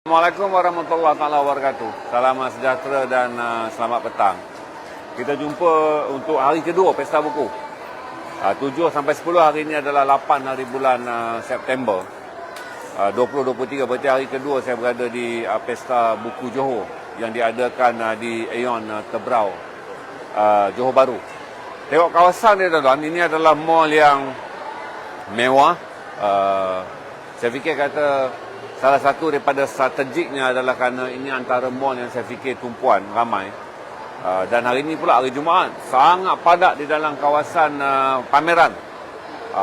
Assalamualaikum warahmatullahi wabarakatuh. Salam sejahtera dan selamat petang. Kita jumpa untuk hari kedua Pesta Buku. 7 sampai 10 hari ini adalah 8 hari bulan September 2023. Berarti hari kedua saya berada di Pesta Buku Johor yang diadakan di Aeon Tebrau, Johor Bahru. Tengok kawasan dia tuan-tuan, ini adalah mall yang mewah. Saya fikir kata salah satu daripada strategiknya adalah kerana ini antara mall yang saya fikir tumpuan ramai. Dan hari ini pula hari Jumaat, sangat padat di dalam kawasan pameran.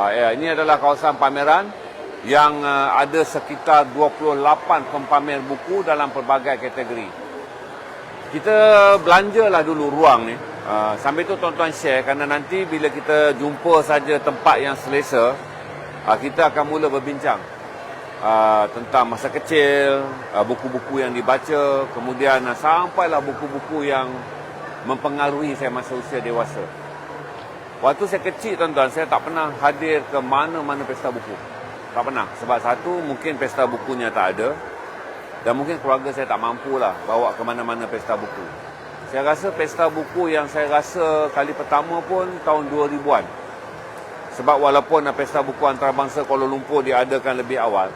Ini adalah kawasan pameran yang ada sekitar 28 pempamer buku dalam pelbagai kategori. Kita belanjalah dulu ruang ni. Sambil tu tuan-tuan share, kerana nanti bila kita jumpa saja tempat yang selesa, kita akan mula berbincang tentang masa kecil, buku-buku yang dibaca, kemudian sampailah buku-buku yang mempengaruhi saya masa usia dewasa. Waktu saya kecil tuan-tuan, saya tak pernah hadir ke mana-mana pesta buku. Tak pernah. Sebab satu, mungkin pesta bukunya tak ada, dan mungkin keluarga saya tak mampulah bawa ke mana-mana pesta buku. Saya rasa pesta buku yang saya rasa kali pertama pun tahun 2000-an. Sebab walaupun pesta buku antarabangsa Kuala Lumpur diadakan lebih awal,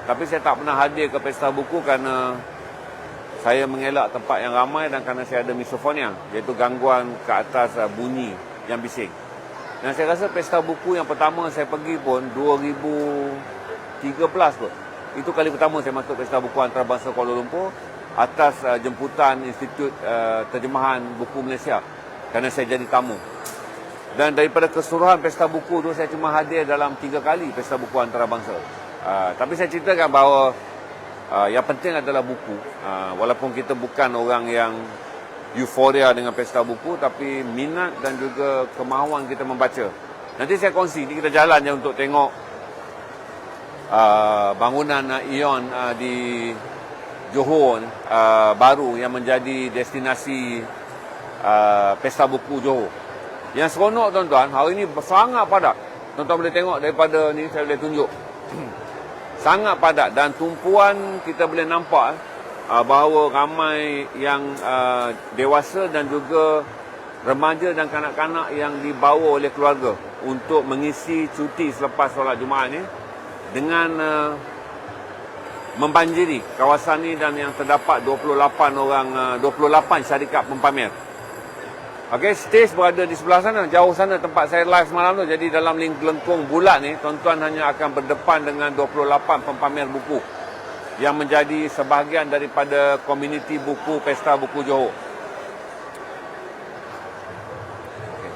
tapi saya tak pernah hadir ke pesta buku kerana saya mengelak tempat yang ramai dan kerana saya ada misofonia, iaitu gangguan ke atas bunyi yang bising. Dan saya rasa pesta buku yang pertama saya pergi pun 2013 kot. Itu kali pertama saya masuk pesta buku antarabangsa Kuala Lumpur atas jemputan Institut Terjemahan Buku Malaysia kerana saya jadi tamu. Dan daripada keseluruhan pesta buku tu saya cuma hadir dalam 3 kali pesta buku antarabangsa. Tapi saya ceritakan bahawa yang penting adalah buku. Walaupun kita bukan orang yang euforia dengan pesta buku, tapi minat dan juga kemahuan kita membaca. Nanti saya kongsi, ni kita jalan je untuk tengok bangunan Aeon di Johor baru yang menjadi destinasi pesta buku Johor. Yang seronok tuan-tuan, hari ini sangat padat. Tuan-tuan boleh tengok daripada ni, saya boleh tunjuk. Sangat padat dan tumpuan kita boleh nampak bahawa ramai yang dewasa dan juga remaja dan kanak-kanak yang dibawa oleh keluarga untuk mengisi cuti selepas solat Jumaat ni dengan membanjiri kawasan ni, dan yang terdapat 28 syarikat pempamer. Okey, stage berada di sebelah sana, jauh sana tempat saya live semalam tu. Jadi dalam lengkung bulat ni, tuan-tuan hanya akan berdepan dengan 28 pempamer buku yang menjadi sebahagian daripada komuniti buku Pesta Buku Johor. Okay.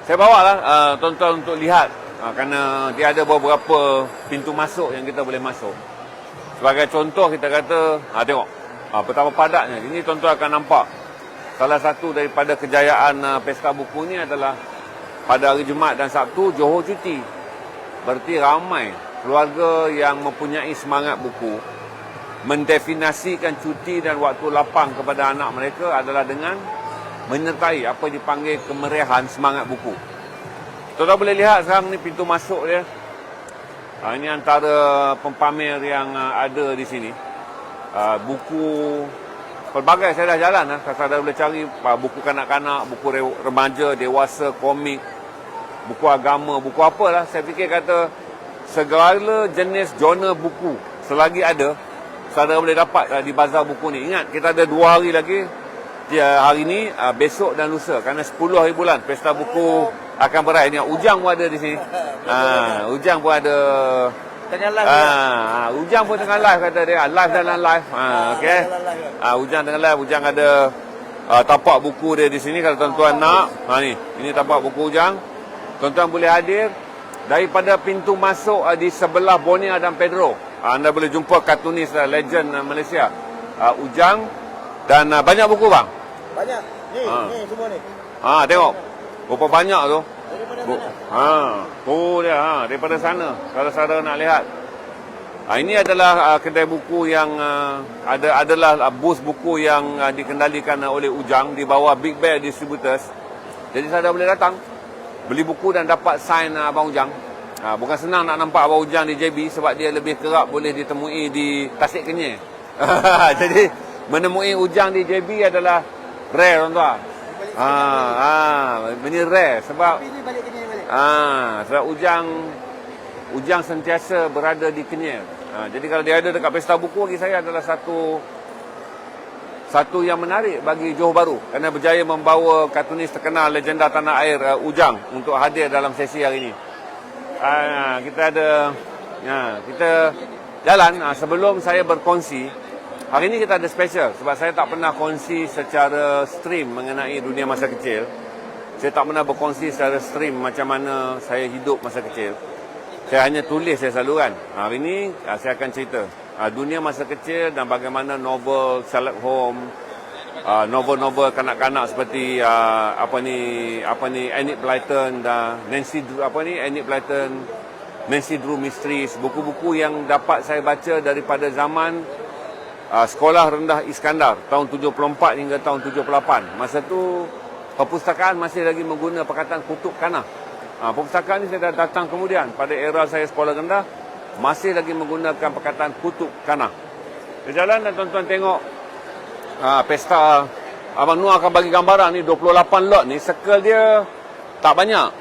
Saya bawalah tuan-tuan untuk lihat kerana dia ada beberapa pintu masuk yang kita boleh masuk. Sebagai contoh kita kata, tengok. Betapa padatnya. Ini tuan-tuan akan nampak salah satu daripada kejayaan pesta buku ni adalah pada hari Jumaat dan Sabtu Johor cuti. Berarti ramai keluarga yang mempunyai semangat buku mendefinisikan cuti dan waktu lapang kepada anak mereka adalah dengan menyertai apa dipanggil kemeriahan semangat buku. Tuan-tuan boleh lihat sekarang ni pintu masuk dia. Ini antara pempamer yang ada di sini. Buku pelbagai saya dah jalan. Saya dah boleh cari buku kanak-kanak, buku remaja, dewasa, komik, buku agama, buku apalah. Saya fikir kata segala jenis genre buku selagi ada, saudara boleh dapat di bazar buku ni. Ingat, kita ada 2 hari lagi, hari ni, besok dan lusa, kerana 10 hari bulan Pesta Buku akan berakhir. Ingat, Ujang pun ada di sini. Ujang pun ada. Tengah live. Ujang pun tengah live kata dia. Live dalam live. Okey. Ujang tengah live. Ujang ada tapak buku dia di sini kalau tuan-tuan nak. Ni. Ini tapak buku Ujang. Tuan-tuan boleh hadir daripada pintu masuk di sebelah Bonia dan Pedro. Anda boleh jumpa kartunis legend Malaysia. Ujang dan banyak buku bang. Banyak. Ni semua ni. Tengok. Berapa banyak tu? Daripada Tu dia daripada sana. Kalau saudara nak lihat. Ini adalah kedai buku yang adalah bus buku yang dikendalikan oleh Ujang di bawah Big Bear Distributors. Jadi saudara boleh datang beli buku dan dapat sign Abang Ujang. Bukan senang nak nampak abang Ujang di JB sebab dia lebih kerap boleh ditemui di Tasik Kenyir. Jadi menemui Ujang di JB adalah rare tuan-tuan. Ini rare sebab Ini balik Kenyir balik. sebab Ujang sentiasa berada di Kenyir. Jadi kalau dia ada dekat Pesta Buku, bagi saya adalah satu yang menarik bagi Johor Bahru kerana berjaya membawa kartunis terkenal legenda tanah air Ujang untuk hadir dalam sesi hari ini. Kita jalan. Sebelum saya berkongsi, hari ini kita ada special sebab saya tak pernah kongsi secara stream mengenai dunia masa kecil. Saya tak pernah berkongsi secara stream macam mana saya hidup masa kecil. Saya hanya tulis saya selalu kan. Hari ini saya akan cerita dunia masa kecil dan bagaimana novel Sherlock Holmes, novel-novel kanak-kanak seperti Enid Blyton dan Enid Blyton, Nancy Drew Mysteries, buku-buku yang dapat saya baca daripada zaman Sekolah Rendah Iskandar tahun 74 hingga tahun 78. Masa tu perpustakaan masih lagi menggunakan perkataan kutub kanah. Perpustakaan ini saya dah datang kemudian pada era saya sekolah rendah masih lagi menggunakan perkataan kutub kanah. Berjalan dan tuan-tuan tengok pesta. Abang Noor akan bagi gambaran ni 28 lot ni, circle dia tak banyak.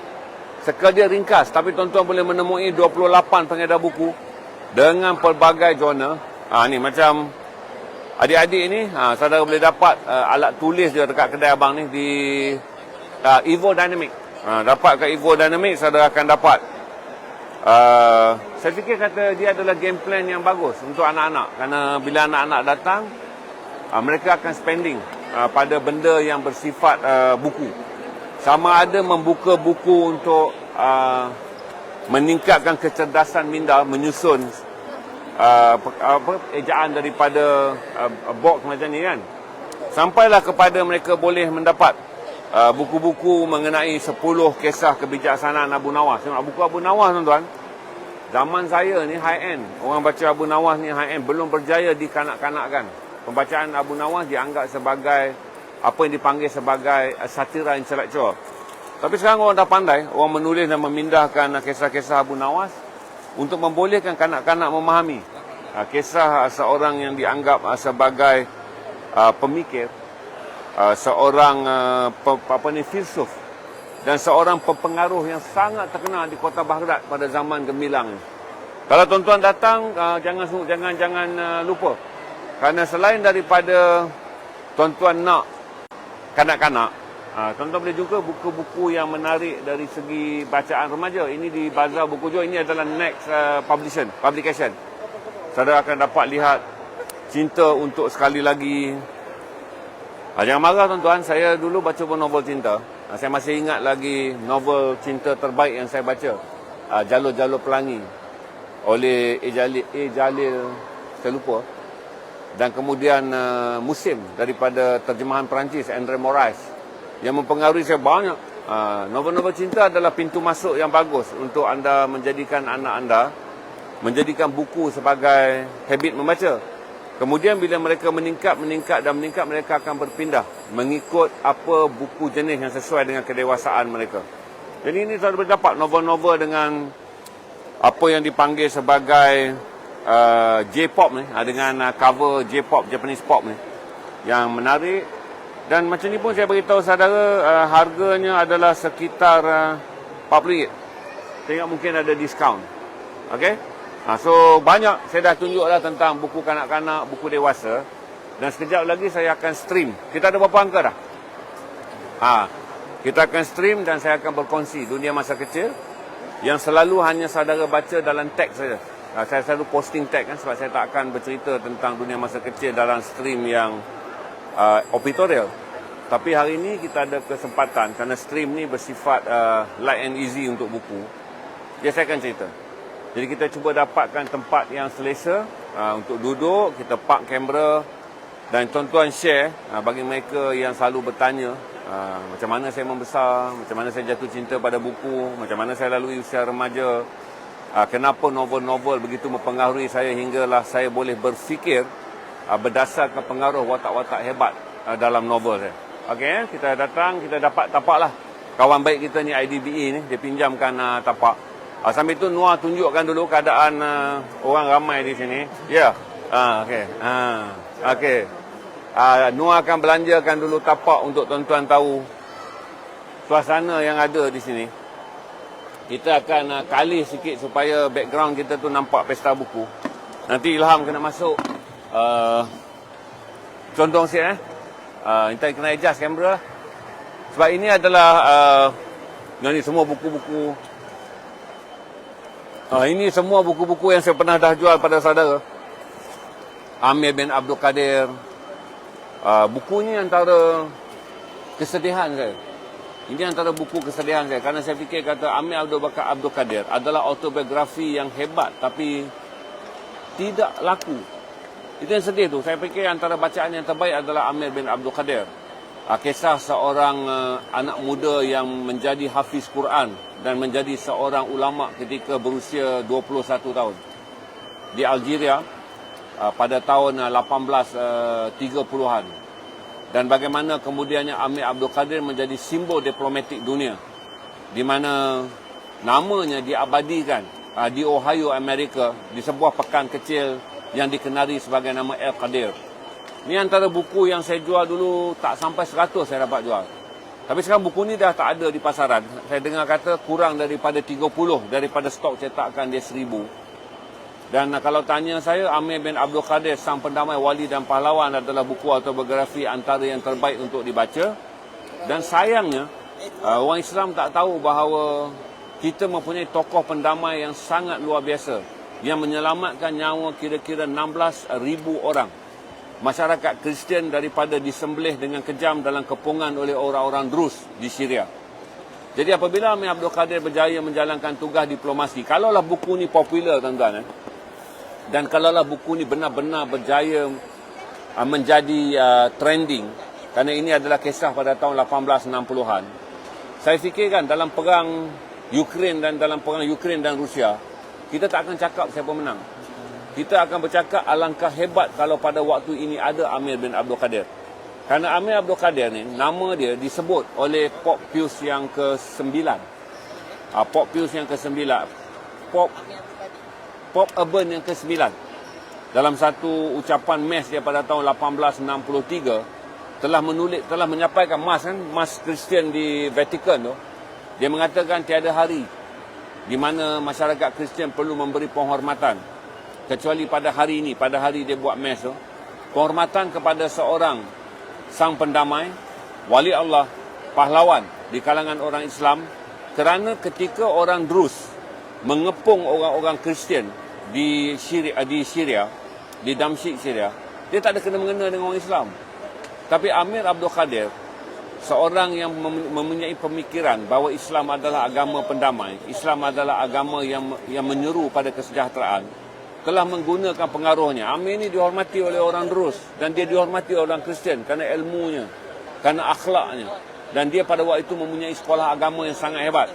Circle dia ringkas tapi tuan-tuan boleh menemui 28 pengedar buku dengan pelbagai genre. Ni macam adik-adik ni, saudara boleh dapat alat tulis dia dekat kedai abang ni di Evo Dynamic. Dapat kat Evo Dynamic saudara akan dapat. Saya fikir kata dia adalah game plan yang bagus untuk anak-anak kerana bila anak-anak datang mereka akan spending pada benda yang bersifat buku. Sama ada membuka buku untuk meningkatkan kecerdasan minda, menyusun ejaan daripada box macam ni kan. Sampailah kepada mereka boleh mendapat buku-buku mengenai 10 kisah kebijaksanaan Abu Nawas. Tengok buku Abu Nawas tuan-tuan. Zaman saya ni high end. Orang baca Abu Nawas ni high end, belum berjaya dikanak-kanakkan. Pembacaan Abu Nawas dianggap sebagai apa yang dipanggil sebagai satira intelektual. Tapi sekarang orang dah pandai, orang menulis dan memindahkan kisah-kisah Abu Nawas untuk membolehkan kanak-kanak memahami kisah seorang yang dianggap sebagai pemikir, seorang filsuf dan seorang pengaruh yang sangat terkenal di kota Baghdad pada zaman gemilang. Kalau tuan-tuan datang, jangan lupa. Kerana selain daripada tuan-tuan nak kanak-kanak, tuan-tuan boleh juga buku-buku yang menarik dari segi bacaan remaja. Ini di Bazar Buku Johor. Ini adalah next publication. Saudara akan dapat lihat Cinta Untuk Sekali Lagi. Jangan marah tuan-tuan, saya dulu baca pun novel cinta. Saya masih ingat lagi novel cinta terbaik yang saya baca, Jalur-Jalur Pelangi oleh A. Jalil, saya lupa. Dan kemudian Musim daripada terjemahan Perancis Andre Moraes yang mempengaruhi saya banyak. Novel-novel cinta adalah pintu masuk yang bagus untuk anda menjadikan anak anda menjadikan buku sebagai habit membaca. Kemudian bila mereka meningkat, mereka akan berpindah mengikut apa buku jenis yang sesuai dengan kedewasaan mereka. Jadi ini saya boleh dapat novel-novel dengan apa yang dipanggil sebagai J-pop ni, dengan cover J-pop, Japanese pop ni yang menarik. Dan macam ni pun saya beritahu saudara, harganya adalah sekitar RM40. Tengok mungkin ada diskaun. Okey? So banyak saya dah tunjuklah tentang buku kanak-kanak, buku dewasa. Dan sekejap lagi saya akan stream. Kita ada berapa angka dah? Kita akan stream dan saya akan berkongsi dunia masa kecil yang selalu hanya saudara baca dalam teks saja. Saya selalu posting tag kan sebab saya tak akan bercerita tentang dunia masa kecil dalam stream yang operatorial. Tapi hari ini kita ada kesempatan kerana stream ni bersifat light and easy untuk buku. Jadi saya akan cerita. Jadi kita cuba dapatkan tempat yang selesa untuk duduk, kita park kamera dan tuan-tuan share bagi mereka yang selalu bertanya macam mana saya membesar, macam mana saya jatuh cinta pada buku, macam mana saya lalui usia remaja. Kenapa novel-novel begitu mempengaruhi saya hinggalah saya boleh berfikir berdasarkan pengaruh watak-watak hebat dalam novel saya. Okey, kita datang, kita dapat tapaklah. Kawan baik kita ni IDBE ni, dia pinjamkan tapak. Sambil itu Noah tunjukkan dulu keadaan orang ramai di sini. Ya. Okey. Okey. Noah akan belanjakan dulu tapak untuk tuan-tuan tahu suasana yang ada di sini. Kita akan kali sikit supaya background kita tu nampak pesta buku. Nanti Ilham kena masuk. Condong sikit Kita kena adjust kamera. Sebab ini adalah ini semua buku-buku. Ini semua buku-buku yang saya pernah dah jual pada saudara. Amir bin Abdul Qadir. Buku ni antara kesedihan saya. Ini antara buku kesedihan saya. Kerana saya fikir kata Amir Abdul Qadir adalah autobiografi yang hebat tapi tidak laku. Itu yang sedih tu. Saya fikir antara bacaan yang terbaik adalah Amir bin Abdul Qadir. Kisah seorang anak muda yang menjadi hafiz Quran dan menjadi seorang ulama ketika berusia 21 tahun. Di Algeria pada tahun 1830-an. Dan bagaimana kemudiannya Amir Abdul Qadir menjadi simbol diplomatik dunia. Di mana namanya diabadikan di Ohio, Amerika, di sebuah pekan kecil yang dikenali sebagai nama El Qadir. Ini antara buku yang saya jual dulu tak sampai 100 saya dapat jual. Tapi sekarang buku ni dah tak ada di pasaran. Saya dengar kata kurang daripada 30 daripada stok cetakan dia 1000. Dan kalau tanya saya, Amir bin Abdul Qadir, Sang Pendamai, Wali dan Pahlawan adalah buku autobiografi antara yang terbaik untuk dibaca. Dan sayangnya, orang Islam tak tahu bahawa kita mempunyai tokoh pendamai yang sangat luar biasa yang menyelamatkan nyawa kira-kira 16,000 orang. Masyarakat Kristian daripada disembelih dengan kejam dalam kepungan oleh orang-orang Drus di Syria. Jadi apabila Amir Abdul Qadir berjaya menjalankan tugas diplomasi, kalaulah buku ni popular tuan-tuan, dan kalaulah buku ni benar-benar berjaya menjadi trending, kerana ini adalah kisah pada tahun 1860-an. Saya fikirkan dalam perang Ukraine dan Rusia, kita tak akan cakap siapa menang. Kita akan bercakap alangkah hebat kalau pada waktu ini ada Amir bin Abdul Qadir. Kerana Amir Abdul Qadir ni, nama dia disebut oleh Pope Pius yang ke-9. Pope Pius yang ke-9. Pope Urban yang ke-9. Dalam satu ucapan mass dia pada tahun 1863, telah menyampaikan mas Kristian di Vatican tu. Dia mengatakan tiada hari di mana masyarakat Kristian perlu memberi penghormatan kecuali pada hari ini, pada hari dia buat mass tu, penghormatan kepada seorang sang pendamai, wali Allah, pahlawan di kalangan orang Islam, kerana ketika orang Drus mengepung orang-orang Kristian di Syria, di Damsyik Syria, dia tak ada kena-mengena dengan orang Islam. Tapi Amir Abdul Qadir, seorang yang mempunyai pemikiran bahawa Islam adalah agama pendamai, Islam adalah agama yang menyeru pada kesejahteraan, telah menggunakan pengaruhnya. Amir ini dihormati oleh orang Drus dan dia dihormati oleh orang Kristian kerana ilmunya, kerana akhlaknya, dan dia pada waktu itu mempunyai sekolah agama yang sangat hebat.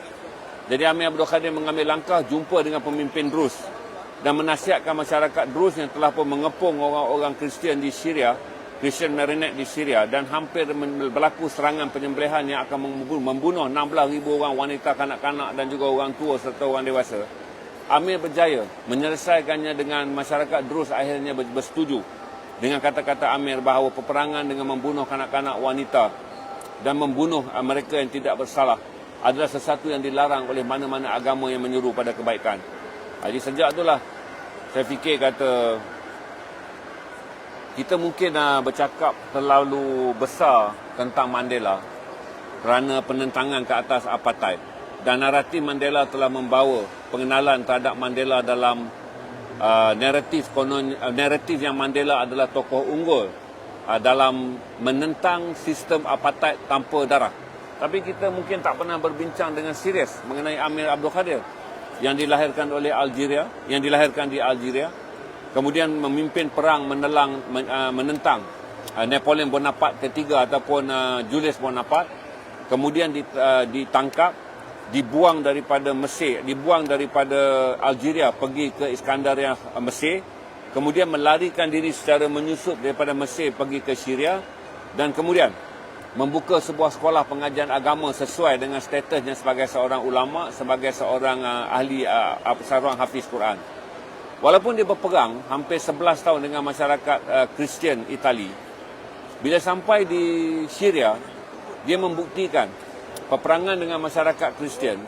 Jadi Amir Abdul Qadir mengambil langkah jumpa dengan pemimpin Drus dan menasihatkan masyarakat Drus yang telah pun mengepung orang-orang Kristian di Syria, Christian Maronite di Syria, dan hampir berlaku serangan penyembelihan yang akan membunuh 16,000 orang wanita, kanak-kanak dan juga orang tua serta orang dewasa. Amir berjaya menyelesaikannya dengan masyarakat Drus akhirnya bersetuju dengan kata-kata Amir bahawa peperangan dengan membunuh kanak-kanak, wanita dan membunuh mereka yang tidak bersalah adalah sesuatu yang dilarang oleh mana-mana agama yang menyuruh pada kebaikan. Jadi sejak itulah saya fikir kata kita mungkin bercakap terlalu besar tentang Mandela kerana penentangan ke atas apartheid. Dan naratif Mandela telah membawa pengenalan terhadap Mandela dalam naratif yang Mandela adalah tokoh unggul dalam menentang sistem apartheid tanpa darah. Tapi kita mungkin tak pernah berbincang dengan serius mengenai Amir Abdul Qadir yang dilahirkan di Algeria, kemudian memimpin perang menentang Napoleon Bonaparte ketiga ataupun Julius Bonaparte, kemudian ditangkap, dibuang daripada Algeria pergi ke Iskandaria, Mesir, kemudian melarikan diri secara menyusup daripada Mesir pergi ke Syria, dan kemudian membuka sebuah sekolah pengajian agama sesuai dengan statusnya sebagai seorang ulama, sebagai seorang ahli seorang hafiz Quran. Walaupun dia berperang hampir 11 tahun dengan masyarakat Kristian Itali, bila sampai di Syria, dia membuktikan peperangan dengan masyarakat Kristian,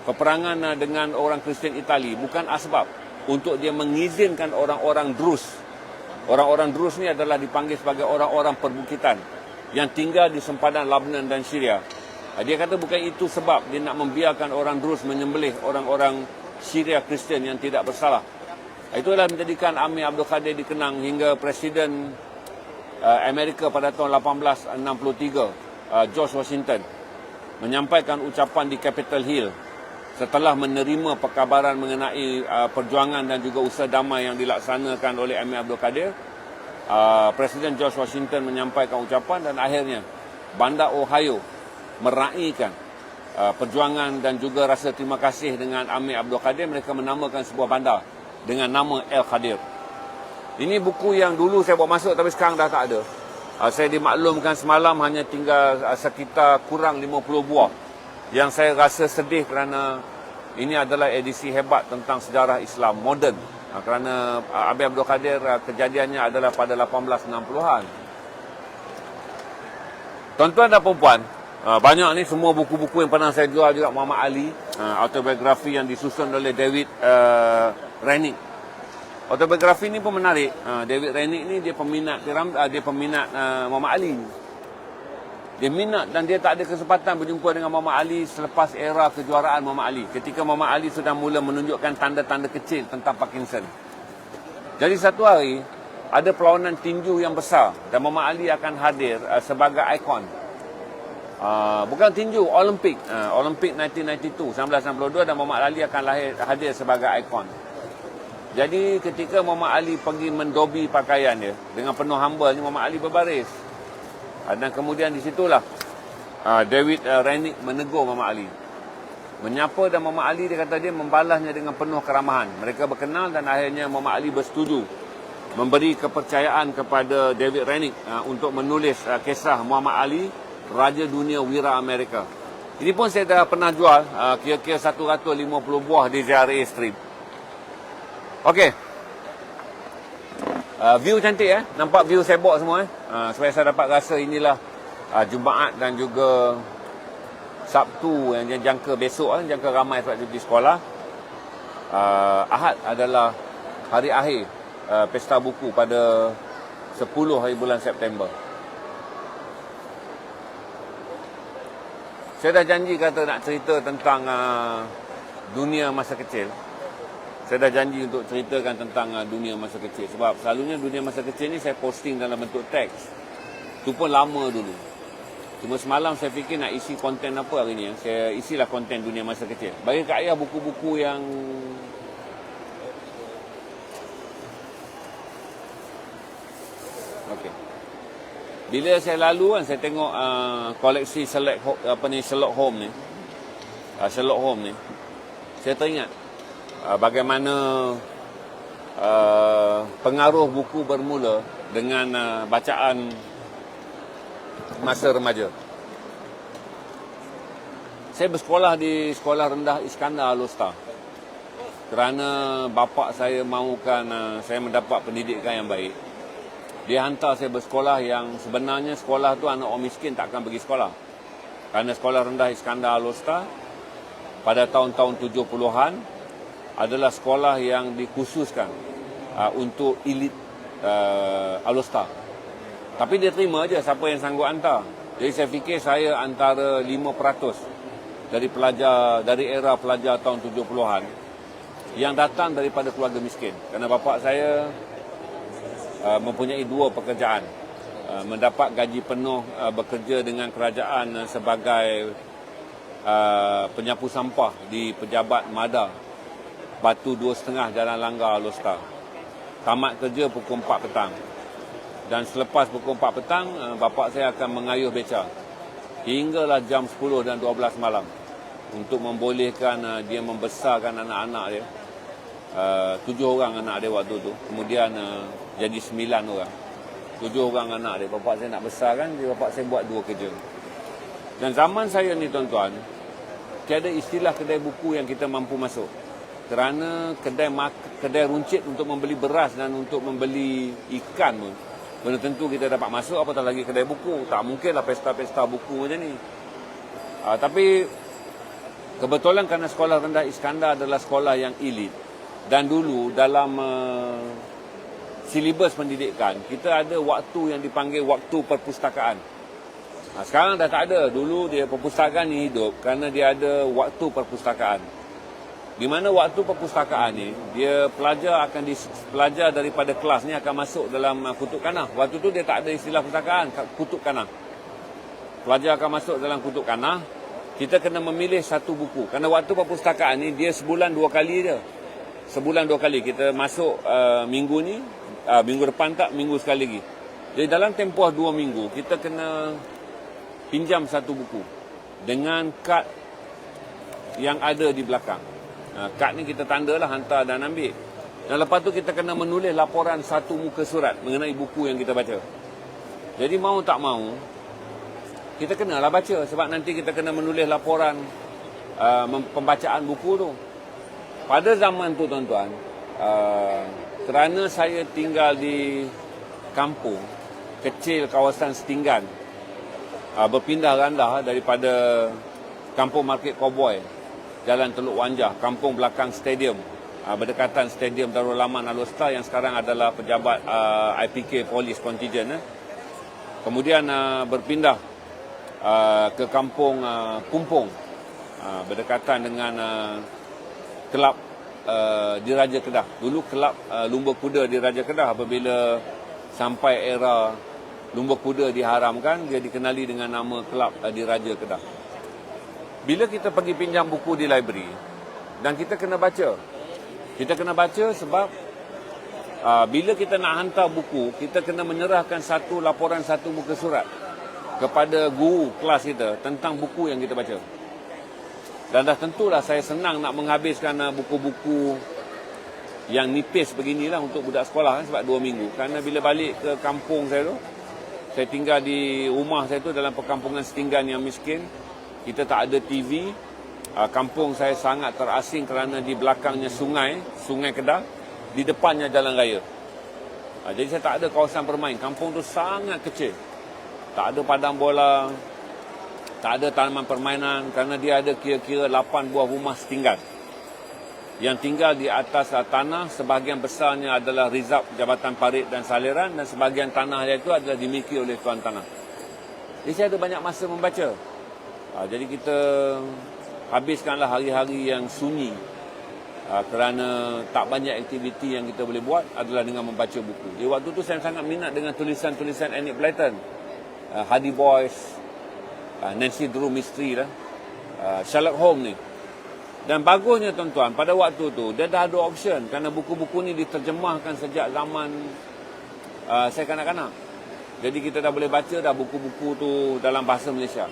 peperangan dengan orang Kristian Itali bukan asbab untuk dia mengizinkan orang-orang Drus. Orang-orang Drus ni adalah dipanggil sebagai orang-orang perbukitan yang tinggal di sempadan Lebanon dan Syria. Dia kata bukan itu sebab dia nak membiarkan orang Drus menyembelih orang-orang Syria Kristian yang tidak bersalah. Itulah menjadikan Amir Abdul Qadir dikenang hingga Presiden Amerika pada tahun 1863, George Washington, menyampaikan ucapan di Capitol Hill setelah menerima perkabaran mengenai perjuangan dan juga usaha damai yang dilaksanakan oleh Amir Abdul Qadir. Presiden George Washington menyampaikan ucapan dan akhirnya bandar Ohio meraihkan perjuangan dan juga rasa terima kasih dengan Amir Abdul Qadir. Mereka menamakan sebuah bandar dengan nama El Qadir. Ini buku yang dulu saya bawa masuk tapi sekarang dah tak ada. Saya dimaklumkan semalam hanya tinggal sekitar kurang 50 buah. Yang saya rasa sedih kerana ini adalah edisi hebat tentang sejarah Islam moden. Kerana Amir Abdul Qadir kejadiannya adalah pada 1860-an. Tuan-tuan dan perempuan, banyak ni semua buku-buku yang pernah saya jual juga. Muhammad Ali, autobiografi yang disusun oleh David Rennick. Autobiografi ni pun menarik. David Rennick ni dia peminat Muhammad Ali. Dia minat dan dia tak ada kesempatan berjumpa dengan Muhammad Ali selepas era kejuaraan Muhammad Ali. Ketika Muhammad Ali sudah mula menunjukkan tanda-tanda kecil tentang Parkinson. Jadi satu hari ada perlawanan tinju yang besar dan Muhammad Ali akan hadir sebagai ikon. Bukan tinju, Olimpik. Olimpik 1992, 1962 dan Muhammad Ali akan hadir sebagai ikon. Jadi ketika Muhammad Ali pergi mendobi pakaian dia dengan penuh hambanya, Muhammad Ali berbaris. Dan kemudian di situlah David Rennick menegur Muhammad Ali. Menyapa dan Muhammad Ali dia kata dia membalasnya dengan penuh keramahan. Mereka berkenal dan akhirnya Muhammad Ali bersetuju memberi kepercayaan kepada David Rennick untuk menulis kisah Muhammad Ali, Raja Dunia Wira Amerika. Ini pun saya dah pernah jual kira-kira 150 buah di ZRA Stream. Okey. View cantik nampak view sebok semua supaya saya dapat rasa inilah Jumaat dan juga Sabtu yang jangka besok jangka ramai sebab cuti sekolah. Ahad adalah hari akhir pesta buku pada 10 hari bulan September. Saya dah janji kata nak cerita tentang dunia masa kecil. Saya dah janji untuk ceritakan tentang dunia masa kecil. Sebab selalunya dunia masa kecil ni saya posting dalam bentuk teks. Itu pun lama dulu. Cuma semalam saya fikir nak isi konten apa hari ni. Saya isilah konten dunia masa kecil. Bagi Kak Ayah buku-buku yang... Okey. Bila saya lalu kan, saya tengok koleksi Sherlock Holmes ni. Sherlock Holmes ni. Saya teringat bagaimana pengaruh buku bermula dengan bacaan masa remaja. Saya bersekolah di Sekolah Rendah Iskandar Alostar kerana bapa saya mahukan saya mendapat pendidikan yang baik. Dia hantar saya bersekolah yang sebenarnya sekolah tu anak orang miskin takkan pergi sekolah. Kerana Sekolah Rendah Iskandar Alostar pada tahun-tahun 70-an adalah sekolah yang dikhususkan untuk elit Alostar. Tapi dia terima aja siapa yang sanggup hantar. Jadi saya fikir saya antara 5% dari era pelajar tahun 70-an yang datang daripada keluarga miskin. Kerana bapa saya mempunyai 2 pekerjaan. Mendapat gaji penuh bekerja dengan kerajaan sebagai penyapu sampah di Pejabat Mada Batu 2.5 Jalan Langgar Alostar. Tamat kerja pukul 4 petang. Dan selepas pukul 4 petang, bapa saya akan mengayuh beca hinggalah jam 10 dan 12 malam untuk membolehkan dia membesarkan anak-anak dia. 7 orang anak dia waktu tu. Kemudian jadi 9 orang. 7 orang anak dia. Bapak saya nak besarkan, bapak saya buat 2 kerja. Dan zaman saya ni tuan-tuan, tiada istilah kedai buku yang kita mampu masuk. Kerana kedai runcit untuk membeli beras dan untuk membeli ikan pun, belum tentu kita dapat masuk, apatah lagi kedai buku. Tak mungkinlah pesta-pesta buku macam ni. Tapi kebetulan kerana sekolah rendah Iskandar adalah sekolah yang elit. Dan dulu dalam silibus pendidikan, kita ada waktu yang dipanggil waktu perpustakaan. Sekarang dah tak ada. Dulu dia perpustakaan ni hidup kerana dia ada waktu perpustakaan. Di mana waktu perpustakaan ni, dia pelajar daripada kelas ni akan masuk dalam kutub kanah. Waktu tu dia tak ada istilah perpustakaan, kutub kanah. Pelajar akan masuk dalam kutub kanah. Kita kena memilih satu buku. Kerana waktu perpustakaan ni, dia sebulan 2 kali je. Sebulan 2 kali. Kita masuk minggu ni, minggu depan tak, minggu sekali lagi. Jadi dalam tempoh 2 minggu, kita kena pinjam satu buku dengan kad yang ada di belakang. Kad ni kita tandalah, hantar dan ambil. Dan lepas tu kita kena menulis laporan 1 muka surat mengenai buku yang kita baca. Jadi mau tak mau, kita kenalah baca sebab nanti kita kena menulis laporan pembacaan buku tu. Pada zaman tu tuan-tuan, kerana saya tinggal di kampung kecil kawasan Setinggan, berpindah randah daripada kampung Market Cowboy, Jalan Teluk Wanjah, kampung belakang stadium, berdekatan stadium Darul Aman Al-Usta yang sekarang adalah pejabat IPK Police Contingent. Kemudian berpindah ke kampung Pumpung, berdekatan dengan kelab Diraja Kedah. Dulu kelab lumba kuda Diraja Kedah, apabila sampai era lumba kuda diharamkan, dia dikenali dengan nama kelab Diraja Kedah. Bila kita pergi pinjam buku di library dan kita kena baca. Kita kena baca sebab bila kita nak hantar buku, kita kena menyerahkan satu laporan 1 muka surat kepada guru kelas kita tentang buku yang kita baca. Dan dah tentulah saya senang nak menghabiskan buku-buku yang nipis beginilah untuk budak sekolah sebab 2 minggu. Kerana bila balik ke kampung saya tu, saya tinggal di rumah saya tu dalam perkampungan Setinggan yang miskin. Kita tak ada TV. Kampung saya sangat terasing kerana di belakangnya Sungai Kedah, di depannya jalan raya. Jadi saya tak ada kawasan bermain. Kampung tu sangat kecil. Tak ada padang bola, tak ada tanaman permainan kerana dia ada kira-kira 8 buah rumah setinggan yang tinggal di atas tanah. Sebahagian besarnya adalah rizab Jabatan Parit dan Saliran, dan sebahagian tanah itu adalah dimiliki oleh tuan tanah. Jadi saya ada banyak masa membaca. Jadi kita habiskanlah hari-hari yang sunyi kerana tak banyak aktiviti yang kita boleh buat adalah dengan membaca buku. Jadi waktu tu saya sangat minat dengan tulisan-tulisan Enid Blyton, Hardy Boys, Nancy Drew Mystery lah, Sherlock Holmes ni. Dan bagusnya tuan-tuan, pada waktu tu dia dah ada option kerana buku-buku ni diterjemahkan sejak zaman saya kanak-kanak. Jadi kita dah boleh baca dah buku-buku tu dalam bahasa Malaysia.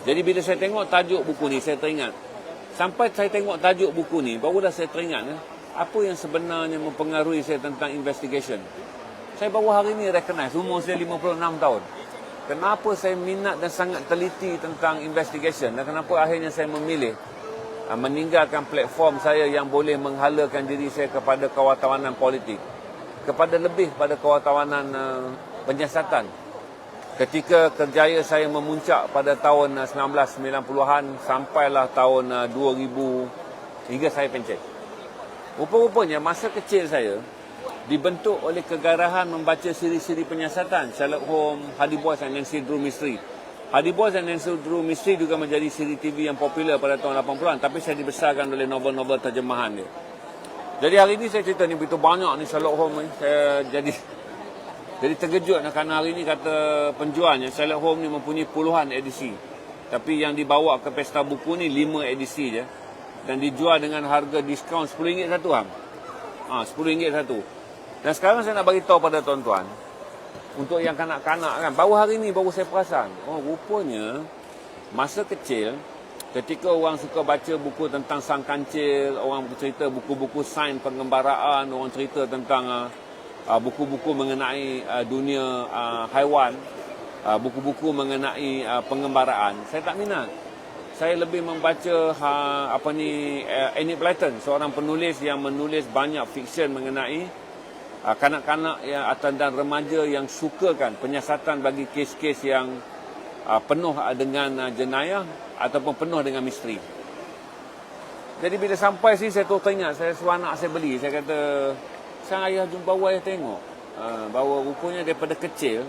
Jadi bila saya tengok tajuk buku ni, saya teringat. Sampai saya tengok tajuk buku ni, barulah saya teringat apa yang sebenarnya mempengaruhi saya tentang investigation. Saya baru hari ni recognize, umur saya 56 tahun. Kenapa saya minat dan sangat teliti tentang investigation, dan kenapa akhirnya saya memilih meninggalkan platform saya yang boleh menghalakan diri saya kepada kewartawanan politik, kepada lebih pada kewartawanan penyiasatan. Ketika kerjaya saya memuncak pada tahun 1990-an sampailah tahun 2000 hingga saya pencet. Rupa-rupanya masa kecil saya dibentuk oleh kegarahan membaca siri-siri penyiasatan, Sherlock Holmes, Hardy Boys dan Nancy Drew Mystery. Hardy Boys dan Nancy Drew Mystery juga menjadi siri TV yang popular pada tahun 80-an, tapi saya dibesarkan oleh novel-novel terjemahan dia. Jadi hari ini saya cerita ni begitu banyak ni Sherlock Holmes ni. Saya jadi terkejut kerana hari ini kata penjualnya Sherlock Holmes ni mempunyai puluhan edisi. Tapi yang dibawa ke pesta buku ni 5 edisi je. Dan dijual dengan harga diskaun RM10 satu. RM10 satu. Dan sekarang saya nak bagi tahu pada tuan-tuan, untuk yang kanak-kanak kan, baru hari ni baru saya perasan, rupanya masa kecil ketika orang suka baca buku tentang sang kancil, orang cerita buku-buku sains pengembaraan, orang cerita tentang buku-buku mengenai dunia haiwan, buku-buku mengenai pengembaraan. Saya tak minat. Saya lebih membaca Enid Blyton, seorang penulis yang menulis banyak fiksyen mengenai kanak-kanak dan remaja yang sukakan penyiasatan bagi kes-kes yang penuh dengan jenayah ataupun penuh dengan misteri. Jadi bila sampai sini saya teringat, saya suruh anak saya beli. Saya kata, sang ayah jumpa ayah tengok bahawa rupanya daripada kecil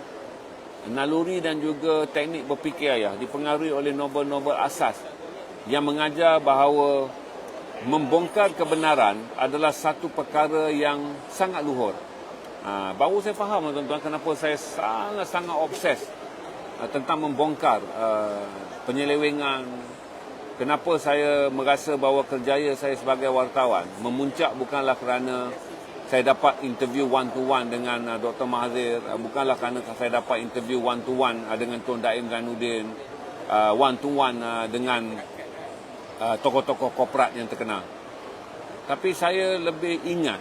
naluri dan juga teknik berfikir ayah dipengaruhi oleh novel-novel asas yang mengajar bahawa membongkar kebenaran adalah satu perkara yang sangat luhur. Baru saya faham, tuan-tuan, kenapa saya sangat-sangat obses tentang membongkar penyelewengan. Kenapa saya merasa bahawa kerjaya saya sebagai wartawan memuncak bukanlah kerana saya dapat interview one-to-one dengan Dr. Mahathir, bukanlah kerana saya dapat interview one-to-one dengan Tun Daim Zainuddin, one-to-one dengan tokoh-tokoh korporat yang terkenal. Tapi saya lebih ingat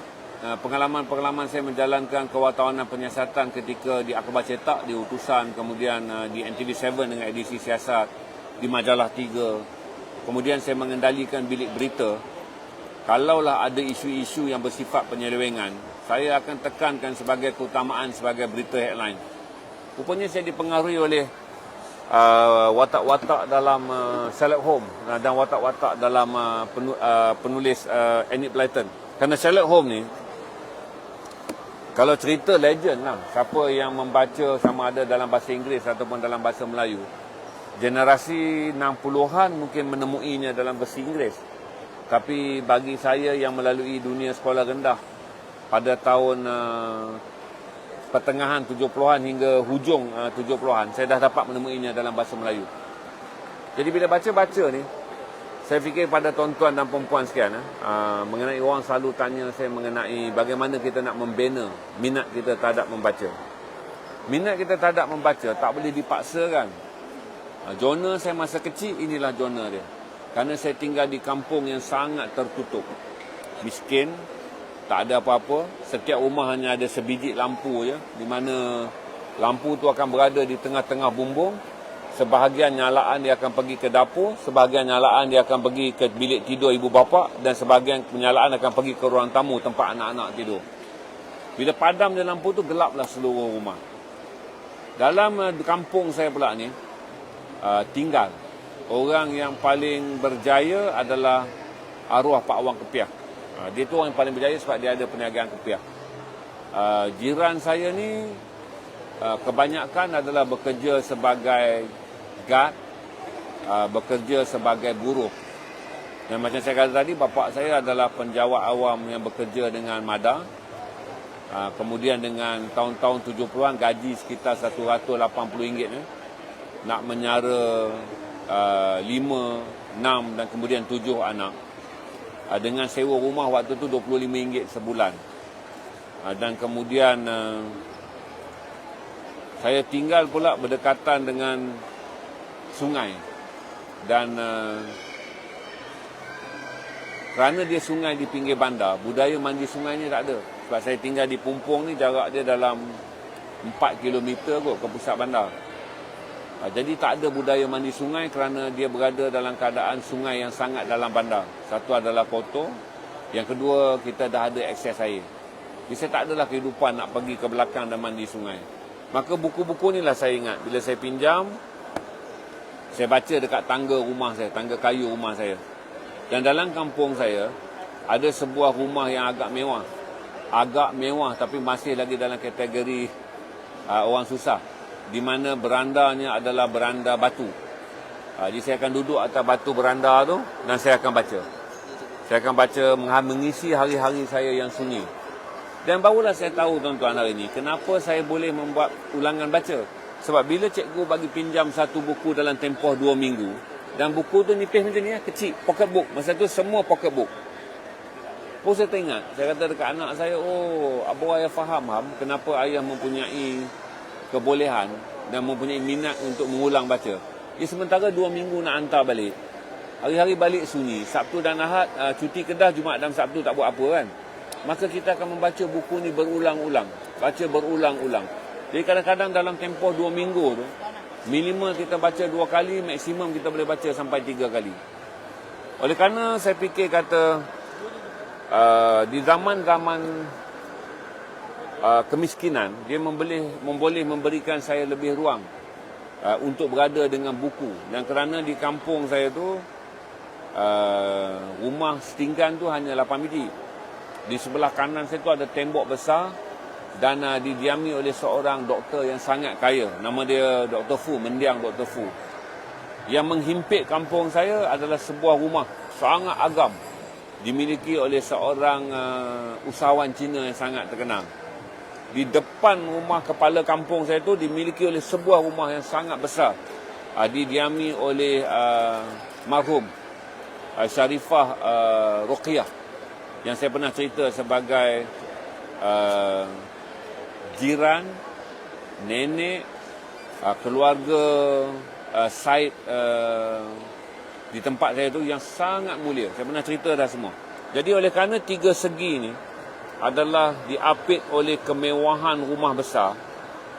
pengalaman-pengalaman saya menjalankan kewartawanan penyiasatan ketika di Akhbar Cetak, di Utusan, kemudian di NTV7 dengan edisi siasat, di Majalah 3. Kemudian saya mengendalikan bilik berita. Kalaulah ada isu-isu yang bersifat penyelewengan, saya akan tekankan sebagai keutamaan sebagai berita headline. Rupanya saya dipengaruhi oleh watak-watak dalam Sherlock Holmes dan watak-watak dalam penulis Enid Blyton. Kerana Sherlock Holmes ni, kalau cerita legend lah, siapa yang membaca sama ada dalam bahasa Inggeris ataupun dalam bahasa Melayu, generasi 60-an mungkin menemuinya dalam bahasa Inggeris. Tapi bagi saya yang melalui dunia sekolah rendah pada tahun pertengahan 70-an hingga hujung 70-an, saya dah dapat menemuinya dalam bahasa Melayu. Jadi bila baca-baca ni, saya fikir pada tuan-tuan dan perempuan sekian, mengenai orang selalu tanya saya mengenai bagaimana kita nak membina minat kita terhadap membaca. Minat kita terhadap membaca tak boleh dipaksakan. Zona saya masa kecil, inilah zona dia. Kerana saya tinggal di kampung yang sangat tertutup, miskin, tak ada apa-apa. Setiap rumah hanya ada sebiji lampu je, di mana lampu tu akan berada di tengah-tengah bumbung. Sebahagian nyalaan dia akan pergi ke dapur, sebahagian nyalaan dia akan pergi ke bilik tidur ibu bapa, dan sebahagian penyalaan akan pergi ke ruang tamu tempat anak-anak tidur. Bila padam dia lampu tu, gelaplah seluruh rumah. Dalam kampung saya pula ni, tinggal orang yang paling berjaya adalah arwah Pak Wang Kepiah. Dia tu orang yang paling berjaya sebab dia ada perniagaan kepiah. Jiran saya ni kebanyakan adalah bekerja sebagai guard, bekerja sebagai buruh. Dan macam saya kata tadi, bapa saya adalah penjawat awam yang bekerja dengan MADA. Kemudian dengan tahun-tahun 70-an gaji sekitar RM180 nak menyara 5, 6 dan kemudian 7 anak. Dengan sewa rumah waktu tu RM25 sebulan. Dan kemudian saya tinggal pula berdekatan dengan sungai. Dan kerana dia sungai di pinggir bandar, budaya mandi sungai ni tak ada. Sebab saya tinggal di Pumpung ni, jarak dia dalam 4 km kot ke pusat bandar. Jadi tak ada budaya mandi sungai kerana dia berada dalam keadaan sungai yang sangat dalam bandar. Satu adalah kotor, yang kedua kita dah ada akses air. Jadi saya tak adalah kehidupan nak pergi ke belakang dan mandi sungai. Maka buku-buku ni lah saya ingat. Bila saya pinjam, saya baca dekat tangga rumah saya, tangga kayu rumah saya. Dan dalam kampung saya, ada sebuah rumah yang agak mewah. Agak mewah tapi masih lagi dalam kategori orang susah. Di mana berandanya adalah beranda batu. Jadi saya akan duduk atas batu beranda tu dan saya akan baca. Saya akan baca mengisi hari-hari saya yang sunyi. Dan barulah saya tahu tuan-tuan hari ini kenapa saya boleh membuat ulangan baca. Sebab bila cikgu bagi pinjam satu buku dalam tempoh 2 minggu, dan buku tu nipis macam ni, kecil, pocket book. Masa tu semua pocket book. Oh, saya teringat, saya kata dekat anak saya, oh, abang ayah faham kenapa ayah mempunyai kebolehan dan mempunyai minat untuk mengulang baca. Sementara 2 minggu nak hantar balik. Hari-hari balik sunyi. Sabtu dan Ahad cuti Kedah, Jumaat dan Sabtu tak buat apa kan. maka kita akan membaca buku ni berulang-ulang. Baca berulang-ulang. Jadi kadang-kadang dalam tempoh 2 minggu tu, minimal kita baca 2 kali, maksimum kita boleh baca sampai 3 kali. Oleh kerana saya fikir kata, di zaman-zaman kemiskinan, dia boleh memberikan saya lebih ruang untuk berada dengan buku. Dan kerana di kampung saya tu, rumah setinggan tu hanya 8 biji. Di sebelah kanan saya tu ada tembok besar dan didiami oleh seorang doktor yang sangat kaya. Nama dia Dr. Fu, mendiang Dr. Fu. Yang menghimpit kampung saya adalah sebuah rumah sangat agam, dimiliki oleh seorang usahawan Cina yang sangat terkenal. Di depan rumah kepala kampung saya tu dimiliki oleh sebuah rumah yang sangat besar, didiami oleh marhum Syarifah Ruqyah, yang saya pernah cerita sebagai jiran, nenek, keluarga Said di tempat saya tu yang sangat mulia. Saya pernah cerita dah semua. Jadi oleh kerana 3 segi ni adalah diapit oleh kemewahan rumah besar,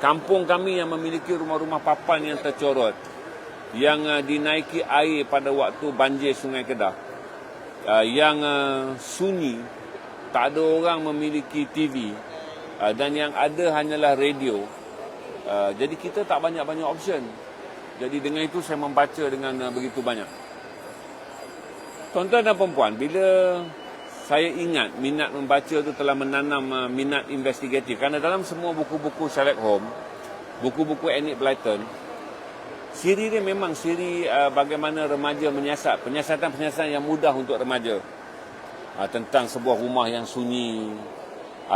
kampung kami yang memiliki rumah-rumah papan yang tercorot, yang dinaiki air pada waktu banjir Sungai Kedah, yang sunyi, tak ada orang memiliki TV, dan yang ada hanyalah radio. Jadi kita tak banyak-banyak option. Jadi dengan itu saya membaca dengan begitu banyak. Tuan-tuan dan perempuan, bila saya ingat minat membaca itu telah menanam minat investigatif. Kerana dalam semua buku-buku Sherlock Holmes, buku-buku Enid Blyton, siri dia memang siri bagaimana remaja menyiasat. Penyiasatan-penyiasatan yang mudah untuk remaja. Tentang sebuah rumah yang sunyi,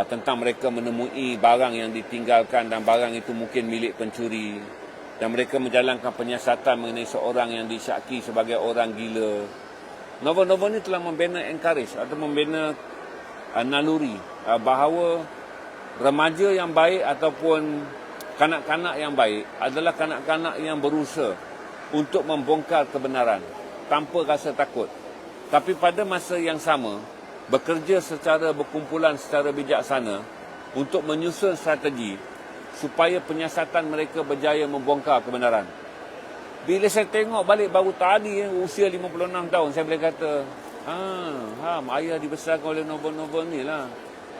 tentang mereka menemui barang yang ditinggalkan dan barang itu mungkin milik pencuri. Dan mereka menjalankan penyiasatan mengenai seorang yang disyaki sebagai orang gila. Novel-novel ini telah membina encourage atau membina naluri bahawa remaja yang baik ataupun kanak-kanak yang baik adalah kanak-kanak yang berusaha untuk membongkar kebenaran tanpa rasa takut. Tapi pada masa yang sama, bekerja secara berkumpulan secara bijaksana untuk menyusun strategi supaya penyiasatan mereka berjaya membongkar kebenaran. Bila saya tengok balik baru tadi, usia 56 tahun, saya boleh kata, ayah dibesarkan oleh novel-novel ni lah.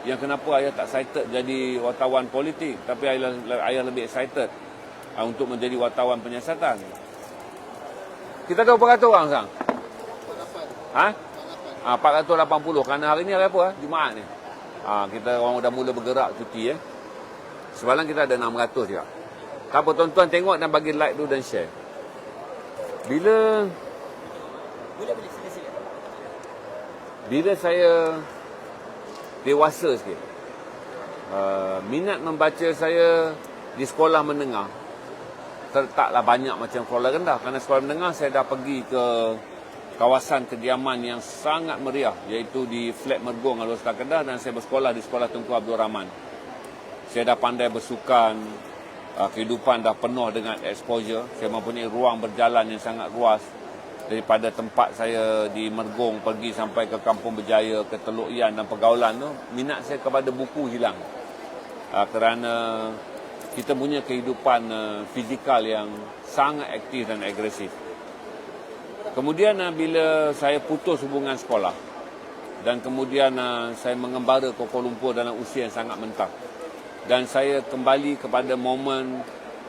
Yang kenapa ayah tak excited jadi wartawan politik, tapi ayah lebih excited untuk menjadi wartawan penyiasatan. Kita ada berapa ratus orang sekarang? 480. Kerana hari ni hari apa? Jumaat ni. Kita orang dah mula bergerak cuti. Semalam kita ada 600 juga. Tak apa, tuan-tuan tengok dan bagi like dulu dan share. Bila saya dewasa sikit, minat membaca saya di sekolah menengah taklah banyak macam sekolah rendah. Kerana sekolah menengah saya dah pergi ke kawasan kediaman yang sangat meriah, iaitu di Flat Mergong, Alor Setar Kedah, dan saya bersekolah di Sekolah Tunku Abdul Rahman. Saya dah pandai bersukan, kehidupan dah penuh dengan exposure. Saya mempunyai ruang berjalan yang sangat luas. Daripada tempat saya di Mergong pergi sampai ke Kampung Berjaya, ke Teluk Ian dan pergaulan tu, minat saya kepada buku hilang. Kerana kita punya kehidupan fizikal yang sangat aktif dan agresif. Kemudian bila saya putus hubungan sekolah dan kemudian saya mengembara ke Kuala Lumpur dalam usia yang sangat mentah, dan saya kembali kepada momen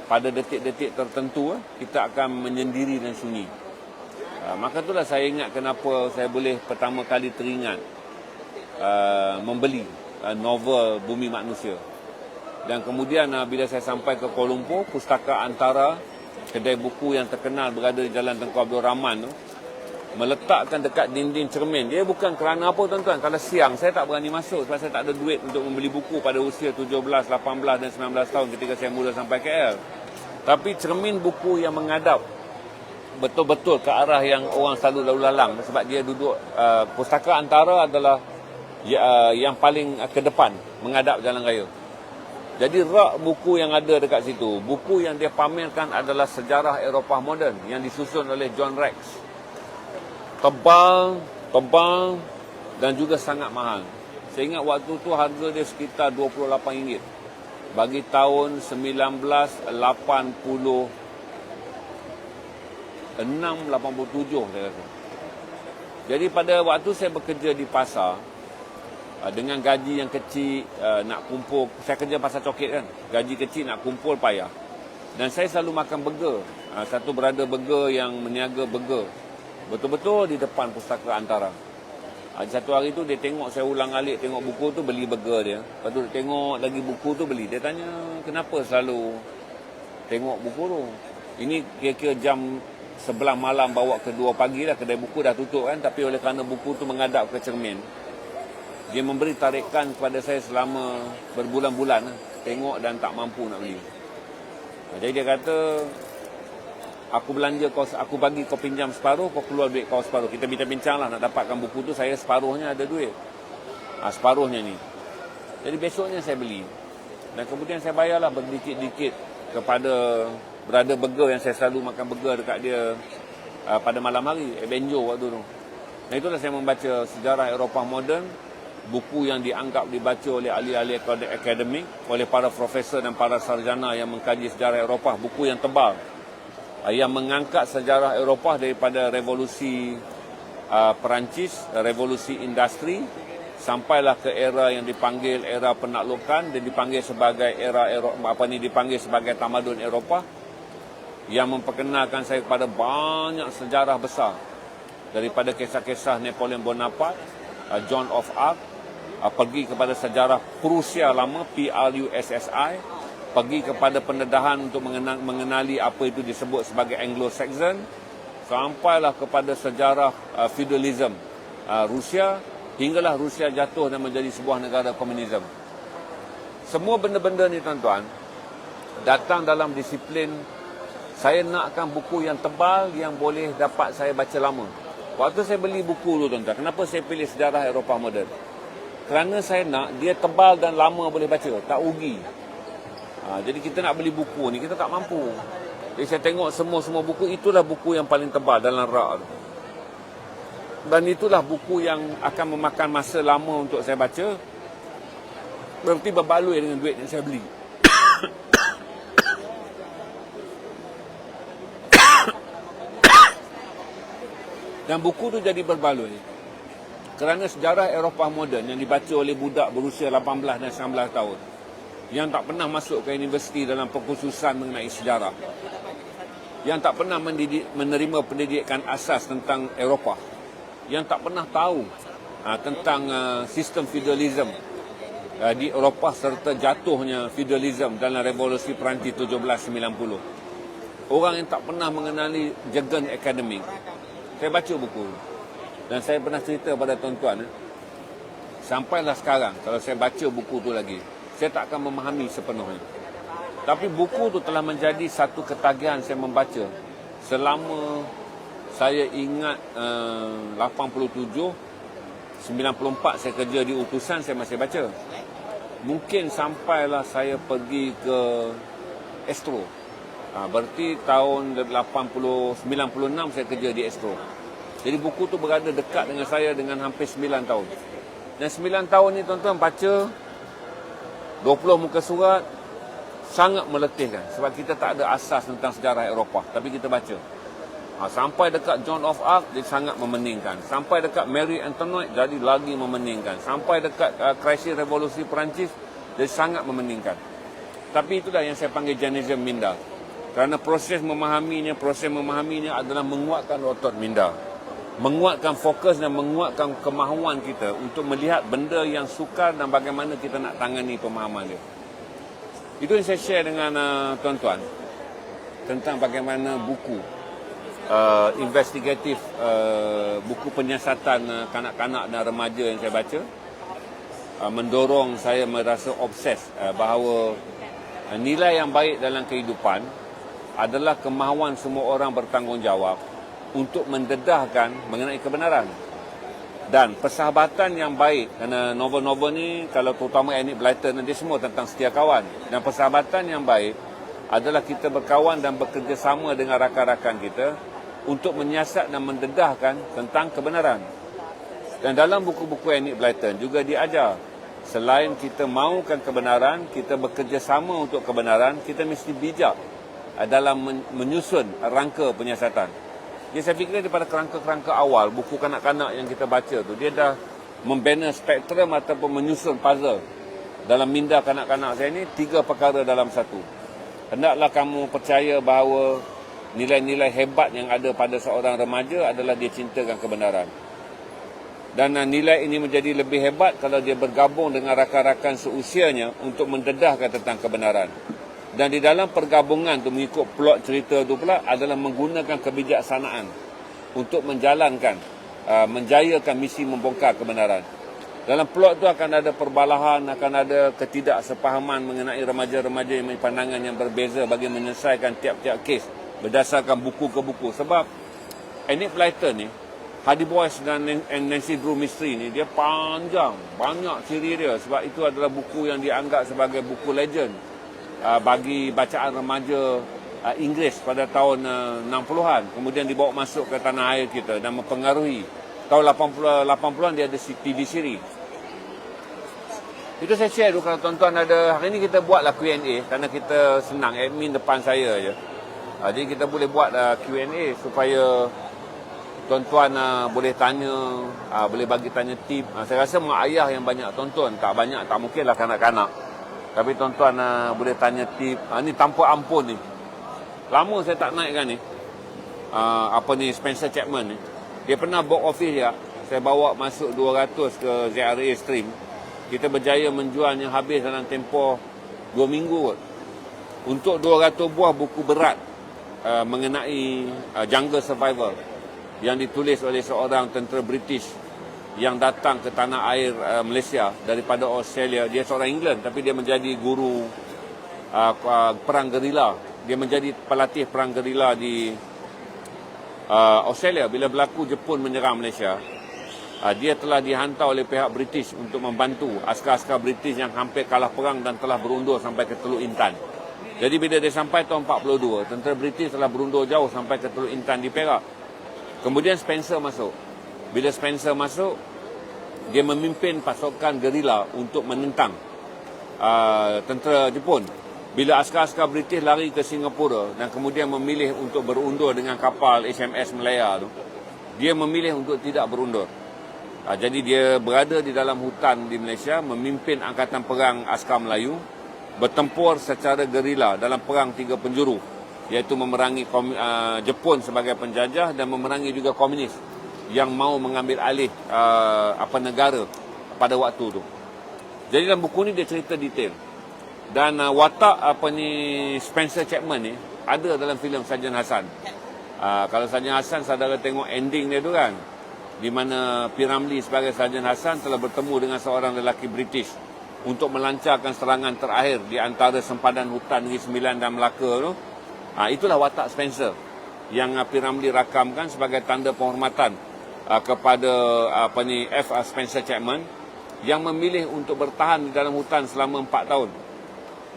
pada detik-detik tertentu kita akan menyendiri dan sunyi. Maka itulah saya ingat kenapa saya boleh pertama kali teringat membeli novel Bumi Manusia. Dan kemudian bila saya sampai ke Kuala Lumpur, Pustaka Antara, kedai buku yang terkenal berada di Jalan Tengku Abdul Rahman tu, meletakkan dekat dinding cermin. Dia bukan kerana apa, tuan-tuan. Kalau siang saya tak berani masuk sebab saya tak ada duit untuk membeli buku pada usia 17, 18 dan 19 tahun ketika saya mula sampai KL. Tapi cermin buku yang menghadap betul-betul ke arah yang orang selalu lalu lalang, sebab dia duduk Pustaka Antara adalah yang paling ke depan menghadap jalan raya. Jadi rak buku yang ada dekat situ, buku yang dia pamerkan adalah sejarah Eropah moden yang disusun oleh John Rex. Tebal dan juga sangat mahal. Saya ingat waktu tu harga dia sekitar RM28. Bagi tahun 1986, 87 saya rasa. Jadi pada waktu saya bekerja di pasar, dengan gaji yang kecil, nak kumpul, saya kerja pasar coket kan, gaji kecil nak kumpul payah. Dan saya selalu makan burger, satu berada burger yang meniaga burger, betul-betul di depan Pustaka Antara. Satu hari tu dia tengok saya ulang alik tengok buku tu, beli burger dia. Lepas tu dia tengok lagi buku tu, beli. Dia tanya, kenapa selalu tengok buku tu? Ini kira-kira jam 11 malam bawa ke 2 pagi lah, kedai buku dah tutup kan. Tapi oleh kerana buku tu menghadap ke cermin, dia memberi tarikan kepada saya selama berbulan-bulan. Tengok dan tak mampu nak beli. Jadi dia kata, aku belanja kau, aku bagi kau pinjam separuh, kau keluar duit kau separuh. Kita bincang-bincang lah nak dapatkan buku tu, saya separuhnya ada duit. Separuhnya ni. Jadi besoknya saya beli. Dan kemudian saya bayarlah berdikit-dikit kepada berada burger yang saya selalu makan burger dekat dia pada malam hari, Benjo waktu tu. Dan itulah saya membaca sejarah Eropah moden, buku yang dianggap dibaca oleh ahli-ahli akademik, oleh para profesor dan para sarjana yang mengkaji sejarah Eropah. Buku yang tebal, yang mengangkat sejarah Eropah daripada revolusi Perancis, revolusi industri, sampailah ke era yang dipanggil era penaklukan dan dipanggil sebagai era dipanggil sebagai tamadun Eropah, yang memperkenalkan saya kepada banyak sejarah besar, daripada kisah-kisah Napoleon Bonaparte, Joan of Arc, pergi kepada sejarah Prusia lama, PRUSSI, pergi kepada pendedahan untuk mengenali apa itu disebut sebagai Anglo-Saxon, sampailah kepada sejarah feudalism Rusia, hinggalah Rusia jatuh dan menjadi sebuah negara komunisme. Semua benda-benda ni tuan-tuan datang dalam disiplin saya nakkan buku yang tebal yang boleh dapat saya baca lama. Waktu saya beli buku tu tuan-tuan, kenapa saya pilih sejarah Eropah moden? Kerana saya nak dia tebal dan lama boleh baca, tak rugi. Jadi kita nak beli buku ni, kita tak mampu. Jadi saya tengok semua buku, itulah buku yang paling tebal dalam rak tu. Dan itulah buku yang akan memakan masa lama untuk saya baca. Berarti berbaloi dengan duit yang saya beli. Dan buku tu jadi berbaloi kerana sejarah Eropah moden yang dibaca oleh budak berusia 18 dan 19 tahun yang tak pernah masuk ke universiti dalam pengkhususan mengenai sejarah, yang tak pernah menerima pendidikan asas tentang Eropah, yang tak pernah tahu tentang sistem feudalism di Eropah serta jatuhnya feudalism dalam revolusi Perancis 1790. Orang yang tak pernah mengenali jargon akademik. Saya baca buku dan saya pernah cerita pada tuan-tuan, sampailah sekarang kalau saya baca buku tu lagi, saya tak akan memahami sepenuhnya. Tapi buku tu telah menjadi satu ketagihan saya membaca selama saya ingat 87, 94 saya kerja di utusan, saya masih baca. Mungkin sampailah saya pergi ke Astro. Berarti tahun 96 saya kerja di Astro. Jadi buku tu berada dekat dengan saya dengan hampir 9 tahun. Dan 9 tahun ni tuan-tuan baca 20 muka surat, sangat meletihkan. Sebab kita tak ada asas tentang sejarah Eropah, tapi kita baca. Sampai dekat Joan of Arc, dia sangat memeningkan. Sampai dekat Marie Antoinette, jadi lagi memeningkan. Sampai dekat krisis revolusi Perancis, dia sangat memeningkan. Tapi itulah yang saya panggil Jainism minda. Kerana proses memahaminya adalah menguatkan otot minda. Menguatkan fokus dan menguatkan kemahuan kita untuk melihat benda yang sukar dan bagaimana kita nak tangani pemahaman dia. Itu yang saya share dengan tuan-tuan tentang bagaimana buku investigatif, buku penyiasatan kanak-kanak dan remaja yang saya baca mendorong saya merasa obses bahawa nilai yang baik dalam kehidupan adalah kemahuan semua orang bertanggungjawab untuk mendedahkan mengenai kebenaran. Dan persahabatan yang baik, kerana novel-novel ni kalau terutama Enid Blyton, dia semua tentang setia kawan. Dan persahabatan yang baik adalah kita berkawan dan bekerjasama dengan rakan-rakan kita untuk menyiasat dan mendedahkan tentang kebenaran. Dan dalam buku-buku Enid Blyton juga diajar, selain kita mahukan kebenaran, kita bekerjasama untuk kebenaran, kita mesti bijak dalam menyusun rangka penyiasatan. Jadi saya fikir daripada kerangka-kerangka awal, buku kanak-kanak yang kita baca tu, dia dah membina spektrum ataupun menyusun puzzle. Dalam minda kanak-kanak saya ni, 3 perkara dalam satu. Hendaklah kamu percaya bahawa nilai-nilai hebat yang ada pada seorang remaja adalah dia cintakan kebenaran. Dan nilai ini menjadi lebih hebat kalau dia bergabung dengan rakan-rakan seusianya untuk mendedahkan tentang kebenaran. Dan di dalam pergabungan tu, mengikut plot cerita tu pula adalah menggunakan kebijaksanaan untuk menjalankan, menjayakan misi membongkar kebenaran. Dalam plot tu akan ada perbalahan, akan ada ketidaksepahaman mengenai remaja-remaja yang mempunyai pandangan yang berbeza bagi menyelesaikan tiap-tiap kes berdasarkan buku ke buku. Sebab Enid Blyton ni, Hardy Boys dan Nancy Drew Mystery ni, dia panjang, banyak siri dia. Sebab itu adalah buku yang dianggap sebagai buku legend bagi bacaan remaja Inggeris pada tahun 60-an. Kemudian dibawa masuk ke tanah air kita dan mempengaruhi. Tahun 80-an dia ada TV siri. Itu saya share dulu kalau tuan-tuan ada. Hari ni kita buatlah Q&A kerana kita senang, admin depan saya je. Jadi kita boleh buat Q&A supaya tuan-tuan boleh tanya, boleh bagi tanya tip. Saya rasa mak ayah yang banyak tonton, tak banyak, tak mungkinlah kanak-kanak. Tapi tuan-tuan boleh tanya tip. Ni tanpa ampun ni. Lama saya tak naikkan ni. Spencer Chapman ni. Dia pernah box office dia. Saya bawa masuk 200 ke ZRA stream. Kita berjaya menjualnya habis dalam tempoh 2 minggu kot. Untuk 200 buah buku berat mengenai jungle survival yang ditulis oleh seorang tentera British yang datang ke tanah air Malaysia daripada Australia. Dia seorang England tapi dia menjadi guru perang gerila. Dia menjadi pelatih perang gerila di Australia. Bila berlaku Jepun menyerang Malaysia, dia telah dihantar oleh pihak British untuk membantu askar-askar British yang hampir kalah perang dan telah berundur sampai ke Teluk Intan. Jadi bila dia sampai tahun 42, tentera British telah berundur jauh sampai ke Teluk Intan di Perak. Kemudian Spencer masuk. Bila Spencer masuk, dia memimpin pasukan gerila untuk menentang tentera Jepun. Bila askar-askar British lari ke Singapura dan kemudian memilih untuk berundur dengan kapal HMS Malaya tu, dia memilih untuk tidak berundur. Jadi dia berada di dalam hutan di Malaysia, memimpin angkatan perang askar Melayu, bertempur secara gerila dalam perang 3 penjuru, iaitu memerangi Jepun sebagai penjajah dan memerangi juga komunis yang mau mengambil alih negara pada waktu tu. Jadi dalam buku ni dia cerita detail. Dan watak Spencer Chapman ni ada dalam filem Sarjan Hassan. Kalau Sarjan Hassan saudara tengok ending dia tu kan, di mana P. Ramlee sebagai Sarjan Hassan telah bertemu dengan seorang lelaki British untuk melancarkan serangan terakhir di antara sempadan hutan Negeri Sembilan dan Melaka tu. Itulah watak Spencer yang P. Ramlee rakamkan sebagai tanda penghormatan kepada F. Spencer Chapman yang memilih untuk bertahan di dalam hutan selama 4 tahun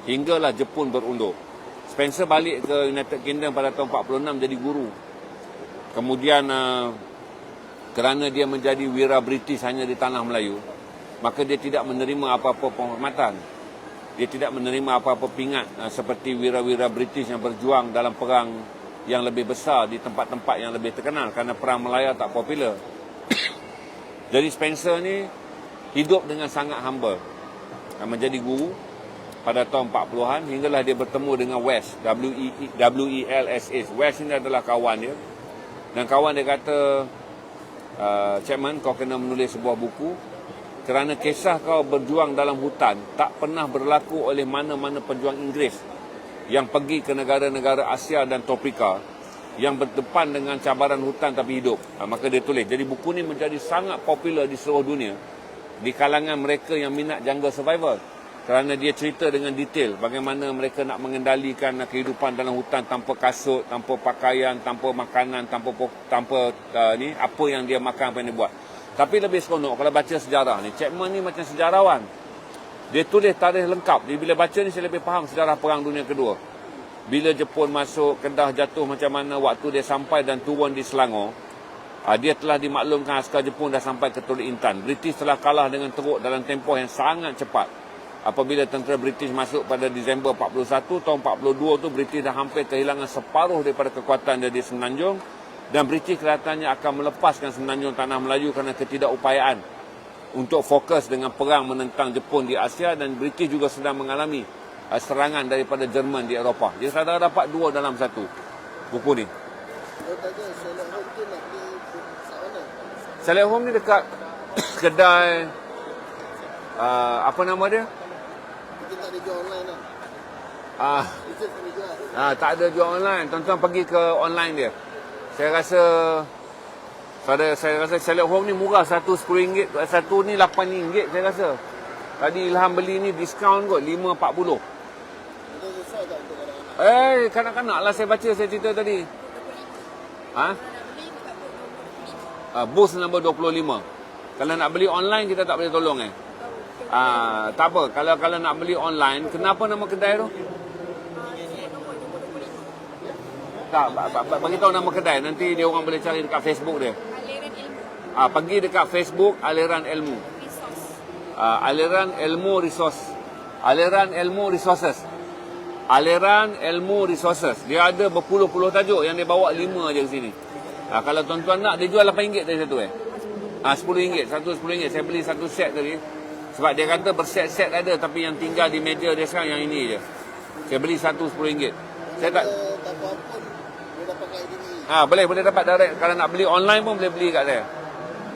hinggalah Jepun berundur. Spencer balik ke United Kingdom pada tahun 46 jadi guru. Kemudian kerana dia menjadi wira British hanya di tanah Melayu, maka dia tidak menerima apa-apa penghormatan. Dia tidak menerima apa-apa pingat seperti wira-wira British yang berjuang dalam perang yang lebih besar di tempat-tempat yang lebih terkenal kerana perang Melaya tak popular. Jadi Spencer ni hidup dengan sangat humble. Menjadi guru pada tahun 40-an hinggalah dia bertemu dengan West, W-E-L-S-H. West ini adalah kawan dia. Dan kawan dia kata, Chapman, kau kena menulis sebuah buku kerana kisah kau berjuang dalam hutan tak pernah berlaku oleh mana-mana pejuang Inggeris yang pergi ke negara-negara Asia dan tropika yang berdepan dengan cabaran hutan tapi hidup. Maka dia tulis. Jadi buku ni menjadi sangat popular di seluruh dunia di kalangan mereka yang minat jungle survival kerana dia cerita dengan detail bagaimana mereka nak mengendalikan kehidupan dalam hutan tanpa kasut, tanpa pakaian, tanpa makanan, tanpa apa yang dia makan, apa yang dia buat. Tapi lebih seronok kalau baca sejarah ni. Chapman ni macam sejarawan. Dia tulis tarikh lengkap. Jadi bila baca ni saya lebih faham sejarah Perang Dunia Kedua. Bila Jepun masuk, Kedah jatuh macam mana, waktu dia sampai dan turun di Selangor. Dia telah dimaklumkan askar Jepun dah sampai ke Teluk Intan. British telah kalah dengan teruk dalam tempoh yang sangat cepat. Apabila tentera British masuk pada Disember 41, tahun 42 tu British dah hampir kehilangan separuh daripada kekuatan dia di Semenanjung, dan British kelihatannya akan melepaskan Semenanjung Tanah Melayu kerana ketidakupayaan untuk fokus dengan perang menentang Jepun di Asia, dan British juga sedang mengalami serangan daripada Jerman di Eropah. Jadi saudara dapat dua dalam satu buku ni. Sherlock Holmes ni dekat kedai apa nama dia? Kita tak ada jual online lah. Tak ada jual online. Tuan-tuan pergi ke online dia. Saya rasa Sherlock Holmes ni murah, satu RM10, satu ni RM8 saya rasa. Tadi Ilham beli ni diskaun kot, RM5.40. Ada susah tak untuk kadang-kadang? Kanak-kanak lah saya baca, saya cerita tadi. Booth nombor 25. Kalau nak beli online kita tak boleh tolong tak apa. Kalau nak beli online, kenapa nama kedai tu? Tak, bagi tahu nama kedai, nanti dia orang boleh cari dekat Facebook dia. Pergi dekat Facebook Aliran Ilmu. Aliran Ilmu Resource. Aliran Ilmu Resources. Aliran Ilmu Resources. Dia ada berpuluh-puluh tajuk, yang dia bawa 5 je ke sini. Kalau tuan-tuan nak, dia jual RM8 tadi satu RM10. Satu RM10. Saya beli satu set tadi. Sebab dia kata berset-set ada, tapi yang tinggal di meja dia sekarang yang ini je. Saya beli satu RM10. Saya tak... Tak apa pun, boleh dapat kat IDB. Boleh dapat direct. Kalau nak beli online pun boleh beli kat saya.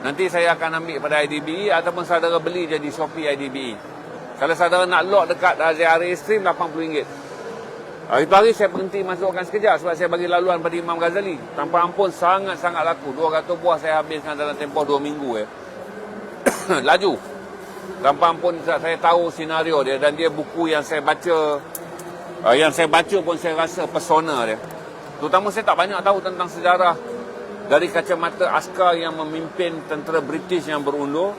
Nanti saya akan ambil pada IDB, ataupun saudara beli je di Shopee IDB. Kalau saudara nak lock dekat ZRA Stream, RM80. Itu hari saya berhenti masukkan sekejap sebab saya bagi laluan pada Imam Ghazali. Tanpa ampun, sangat-sangat laku. 200 buah saya habiskan dalam tempoh 2 minggu. Laju. Tanpa ampun, saya tahu senario dia, dan dia buku yang saya baca. Yang saya baca pun saya rasa pesona dia. Terutama saya tak banyak tahu tentang sejarah dari kacamata askar yang memimpin tentera British yang berundur.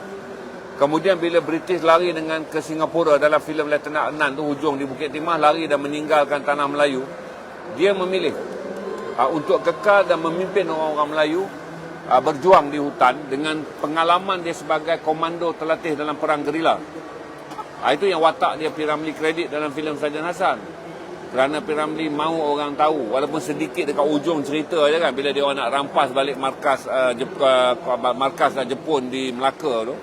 Kemudian bila British lari dengan ke Singapura dalam filem Lieutenant Adnan tu, hujung di Bukit Timah, lari dan meninggalkan tanah Melayu, dia memilih untuk kekal dan memimpin orang-orang Melayu berjuang di hutan dengan pengalaman dia sebagai komando terlatih dalam perang gerila. Itu yang watak dia P.Ramlee kredit dalam filem Sarjan Hassan. Kerana P.Ramlee mahu orang tahu, walaupun sedikit dekat ujung cerita je kan, bila dia orang nak rampas balik markas Jepun di Melaka tu.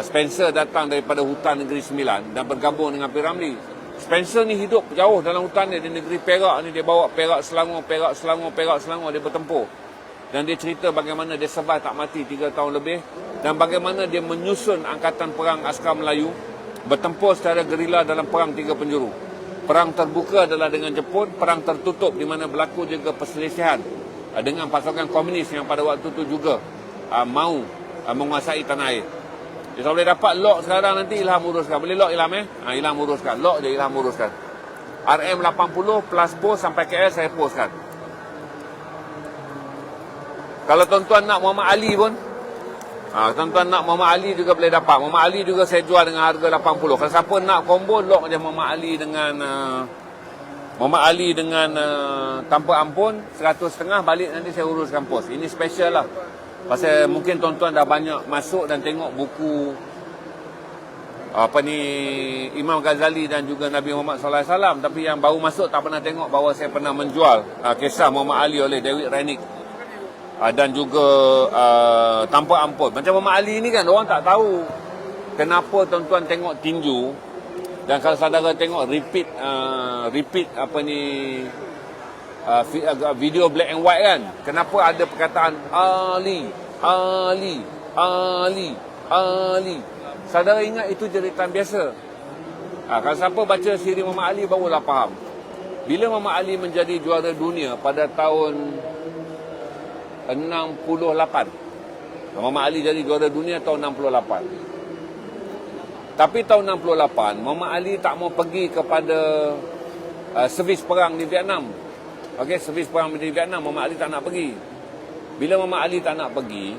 Spencer datang daripada hutan Negeri Sembilan dan bergabung dengan P.Ramlee. Spencer ni hidup jauh dalam hutan dia di negeri Perak ni. Dia bawa Perak Selangor dia bertempur. Dan dia cerita bagaimana dia survive tak mati 3 tahun lebih, dan bagaimana dia menyusun angkatan perang askar Melayu bertempur secara gerila dalam perang 3 penjuru. Perang terbuka adalah dengan Jepun, perang tertutup di mana berlaku juga perselisihan dengan pasukan komunis yang pada waktu itu juga mahu menguasai tanah air. Dia boleh dapat lock sekarang, nanti Ilham uruskan. Boleh lock Ilham Ilham uruskan. Lock je Ilham uruskan. RM80 plus post sampai KL saya postkan. Kalau tuan-tuan nak Muhammad Ali pun, tuan-tuan nak Muhammad Ali juga boleh dapat. Muhammad Ali juga saya jual dengan harga 80. Kalau siapa nak combo, lock je Muhammad Ali dengan tanpa ampun 100.5, balik nanti saya uruskan post. Ini special lah. Pasal mungkin tuan-tuan dah banyak masuk dan tengok buku Imam Ghazali dan juga Nabi Muhammad SAW, tapi yang baru masuk tak pernah tengok bahawa saya pernah menjual kisah Muhammad Ali oleh David Rennick dan juga tanpa ampun. Macam Muhammad Ali ni kan, orang tak tahu kenapa tuan-tuan tengok tinju, dan kalau saudara tengok repeat video black and white kan, kenapa ada perkataan Ali. Saudara ingat itu jeritan biasa. Kalau siapa baca siri Muhammad Ali barulah faham. Bila Muhammad Ali menjadi juara dunia pada tahun 68, Muhammad Ali jadi juara dunia tahun 68. Tapi tahun 68 Muhammad Ali tak mau pergi kepada servis perang di Vietnam. Servis perang di Vietnam Muhammad Ali tak nak pergi. Bila Muhammad Ali tak nak pergi,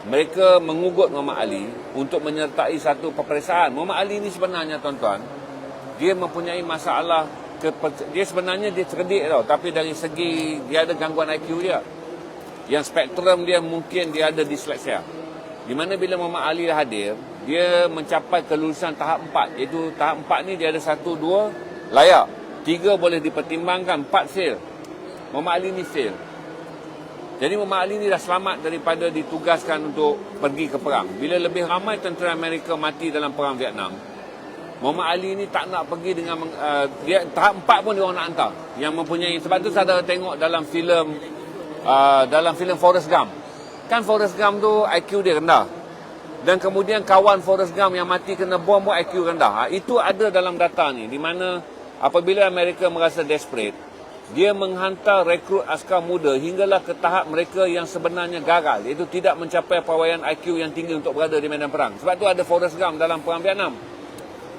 mereka mengugut Muhammad Ali untuk menyertai satu peperiksaan. Muhammad Ali ni sebenarnya tuan-tuan, dia mempunyai masalah, dia sebenarnya dia cerdik tau, tapi dari segi dia ada gangguan IQ dia. yang spektrum dia mungkin dia ada disleksia. Di mana bila Muhammad Ali hadir, dia mencapai kelulusan tahap 4. Iaitu tahap 4 ni dia ada 1, 2 layak, 3 boleh dipertimbangkan, 4 fail. Muhammad Ali ni fail. Jadi Muhammad Ali ni dah selamat daripada ditugaskan untuk pergi ke perang. Bila lebih ramai tentera Amerika mati dalam perang Vietnam, Muhammad Ali ni tak nak pergi dengan dia tahap 4 pun dia orang nak hantar. Yang mempunyai, sebab tu saudara tengok dalam filem Forrest Gump. Kan Forrest Gump tu IQ dia rendah. Dan kemudian kawan Forrest Gump yang mati kena bom pun IQ rendah. Itu ada dalam data ni, di mana apabila Amerika merasa desperate, dia menghantar rekrut askar muda hinggalah ke tahap mereka yang sebenarnya gagal, iaitu tidak mencapai pawaian IQ yang tinggi untuk berada di medan perang. Sebab tu ada Forrest Gump dalam perang Vietnam.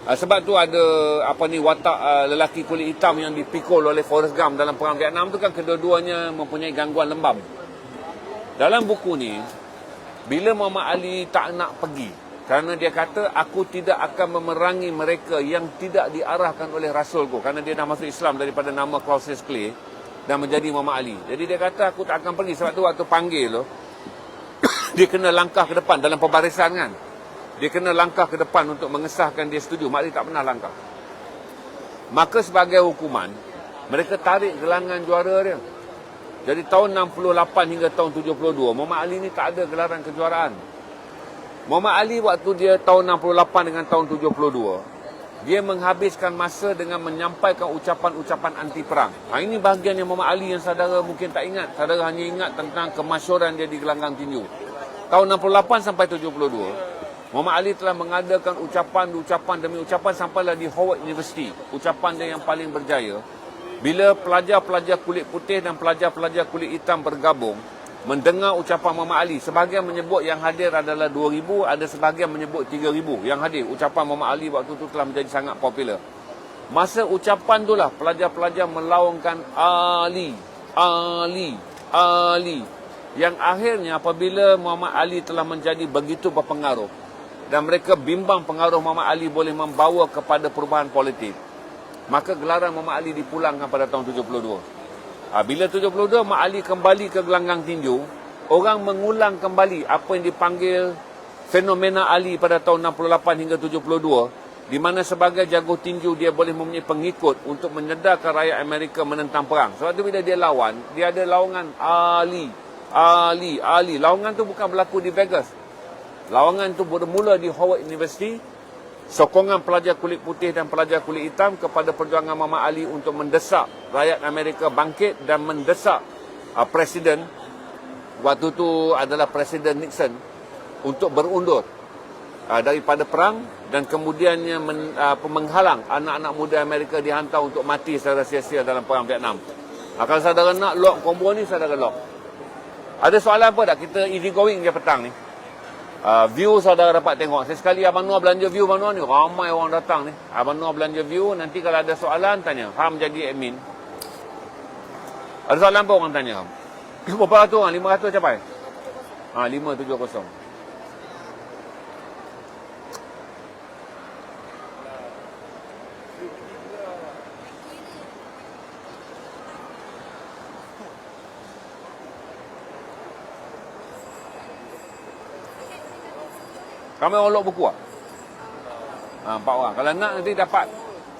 Sebab tu ada watak lelaki kulit hitam yang dipikul oleh Forrest Gump dalam perang Vietnam tu kan, kedua-duanya mempunyai gangguan lembam. Dalam buku ni, bila Muhammad Ali tak nak pergi, kerana dia kata, aku tidak akan memerangi mereka yang tidak diarahkan oleh Rasulku. Kerana dia dah masuk Islam daripada nama Claudius Clay dan menjadi Muhammad Ali. Jadi dia kata, aku tak akan pergi. Sebab tu waktu panggil tu, dia kena langkah ke depan dalam pembarisan kan. Dia kena langkah ke depan untuk mengesahkan dia setuju. Muhammad Ali tak pernah langkah. Maka sebagai hukuman, mereka tarik gelangan juara dia. Jadi tahun 68 hingga tahun 72, Muhammad Ali ni tak ada gelaran kejuaraan. Muhammad Ali waktu dia tahun 68 dengan tahun 72, dia menghabiskan masa dengan menyampaikan ucapan-ucapan anti perang. Ini bahagian yang Muhammad Ali yang saudara mungkin tak ingat. Saudara hanya ingat tentang kemasyhuran dia di gelanggang tinju. Tahun 68 sampai 72, Muhammad Ali telah mengadakan ucapan demi ucapan sampailah di Howard University. Ucapan dia yang paling berjaya. Bila pelajar-pelajar kulit putih dan pelajar-pelajar kulit hitam bergabung, mendengar ucapan Muhammad Ali, sebahagian menyebut yang hadir adalah 2,000, ada sebahagian menyebut 3,000 yang hadir. Ucapan Muhammad Ali waktu itu telah menjadi sangat popular. Masa ucapan itulah pelajar-pelajar melaungkan Ali, Ali, Ali. Yang akhirnya apabila Muhammad Ali telah menjadi begitu berpengaruh dan mereka bimbang pengaruh Muhammad Ali boleh membawa kepada perubahan politik, maka gelaran Muhammad Ali dipulangkan pada tahun 72. Bila 72, Muhammad Ali kembali ke gelanggang tinju, orang mengulang kembali apa yang dipanggil fenomena Ali pada tahun 68 hingga 72, di mana sebagai jago tinju dia boleh mempunyai pengikut untuk menyedarkan rakyat Amerika menentang perang. Sebab tu bila dia lawan, dia ada lawangan Ali, Ali, Ali. Lawangan tu bukan berlaku di Vegas. Lawangan tu bermula di Howard University. Sokongan pelajar kulit putih dan pelajar kulit hitam kepada perjuangan Muhammad Ali untuk mendesak rakyat Amerika bangkit dan mendesak Presiden, waktu itu adalah Presiden Nixon, untuk berundur daripada perang dan kemudiannya menghalang anak-anak muda Amerika dihantar untuk mati secara sia-sia dalam perang Vietnam. Kalau saudara nak lock combo ni, saudara lock. Ada soalan apa tak? Kita easy going je petang ni. View saudara dapat tengok. Sekali Abang Noah belanja view Abang Noah ni, ramai orang datang ni. Abang Noah belanja view, nanti kalau ada soalan tanya. Ham jadi admin. Ada soalan apa orang tanya? Berapa ratus orang? 500 capai? 570. Kami orang lock buku tak? 4 orang. Kalau nak nanti dapat,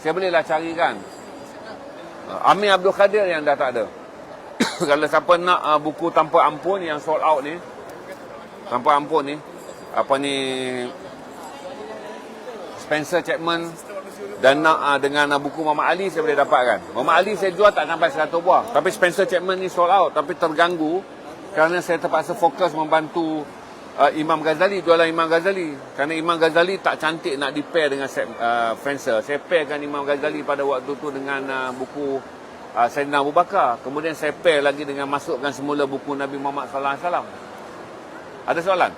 saya bolehlah carikan. Amir Abdul Khadir yang dah tak ada. Kalau siapa nak buku Tanpa Ampun yang sold out ni, Tanpa Ampun ni, Spencer Chapman, dan nak dengan buku Muhammad Ali, saya boleh dapatkan. Muhammad Ali saya jual tak sampai 100 buah. Tapi Spencer Chapman ni sold out. Tapi terganggu kerana saya terpaksa fokus membantu Imam Ghazali, jualan Imam Ghazali. Kerana Imam Ghazali tak cantik nak di-pair dengan Spencer. Saya pairkan Imam Ghazali pada waktu tu dengan buku Sayyidina Abu Bakar. Kemudian saya pair lagi dengan masukkan semula buku Nabi Muhammad SAW. Ada soalan?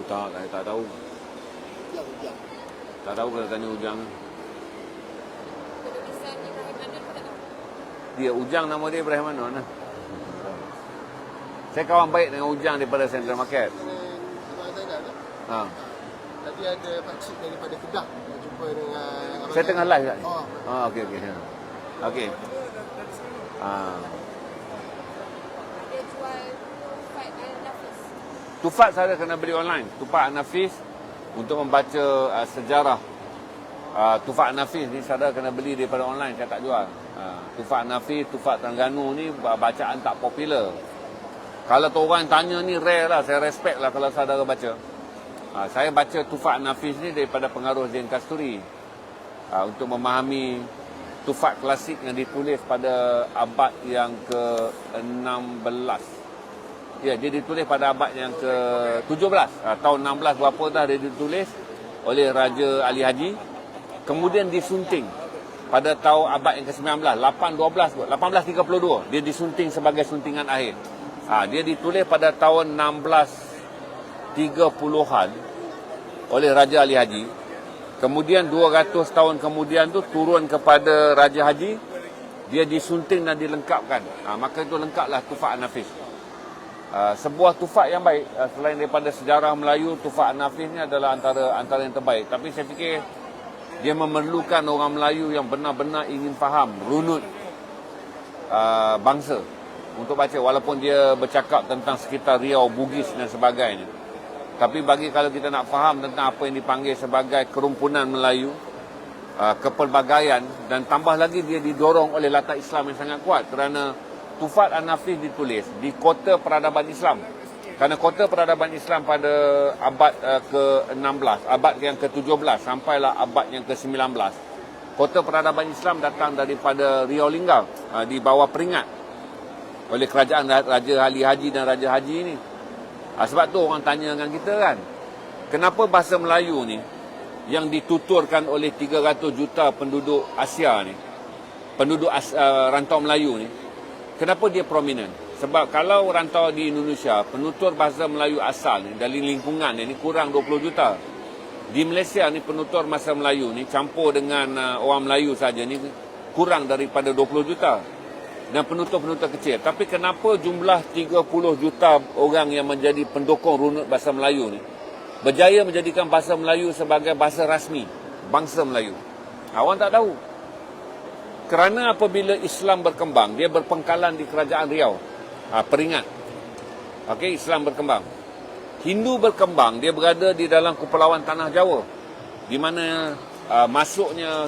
Tak, saya tak tahu. Tak tahu kalau tanya Ujang. Dia Ujang, nama dia Ibrahim Anon. Saya kawan baik dengan Ujang daripada Central Market. Tadi ada pakcik daripada Kedah yang jumpa dengan saya tengah live tak ni? Okey. Okey. Dia jual Tufat Al-Nafis. Tufat saya kena beli online. Tufat An-Nafis untuk membaca sejarah. Tufat An-Nafis ni saya kena beli daripada online, saya tak jual. Tufat An-Nafis, Tufat Terengganu ni bacaan tak popular. Kalau tu orang tanya ni rare lah, saya respect lah kalau saudara baca. Saya baca Tufat An-Nafis ni daripada pengaruh Zain Kasturi. Untuk memahami Tufat klasik yang ditulis pada abad yang ke-16. Ya, dia ditulis pada abad yang ke-17. Tahun 16 berapa dah dia ditulis oleh Raja Ali Haji. Kemudian disunting pada tahun abad yang ke-19, 1832. Dia disunting sebagai suntingan akhir. Dia ditulis pada tahun 1630-an oleh Raja Ali Haji. Kemudian 200 tahun kemudian tu turun kepada Raja Haji. Dia disunting dan dilengkapkan. Maka itu lengkaplah Tufat An-Nafis. Sebuah tufat yang baik. Selain daripada sejarah Melayu, Tufat An-Nafis ni adalah antara yang terbaik. Tapi saya fikir dia memerlukan orang Melayu yang benar-benar ingin faham runut bangsa untuk baca. Walaupun dia bercakap tentang sekitar Riau, Bugis dan sebagainya. Tapi bagi kalau kita nak faham tentang apa yang dipanggil sebagai kerumpunan Melayu, kepelbagaian, dan tambah lagi dia didorong oleh latar Islam yang sangat kuat. Kerana Tufat An-Nafis ditulis di kota peradaban Islam. Kerana kota peradaban Islam pada abad ke-16, abad yang ke-17 sampailah abad yang ke-19. Kota peradaban Islam datang daripada Riau Linggau, di bawah peringat oleh kerajaan Raja Ali Haji dan Raja Haji ni. Sebab tu orang tanya dengan kita kan, kenapa bahasa Melayu ni yang dituturkan oleh 300 juta penduduk Asia ni, penduduk rantau Melayu ni, kenapa dia prominent? Sebab kalau rantau di Indonesia, penutur bahasa Melayu asal ni dari lingkungan ni kurang 20 juta. Di Malaysia ni penutur bahasa Melayu ni campur dengan orang Melayu saja ni kurang daripada 20 juta. Dan penutur-penutur kecil. Tapi kenapa jumlah 30 juta orang yang menjadi pendukung runut bahasa Melayu ni berjaya menjadikan bahasa Melayu sebagai bahasa rasmi bangsa Melayu? Orang tak tahu. Kerana apabila Islam berkembang, dia berpengkalan di kerajaan Riau, Peringat. Okey, Islam berkembang. Hindu berkembang, dia berada di dalam kepulauan Tanah Jawa, di mana masuknya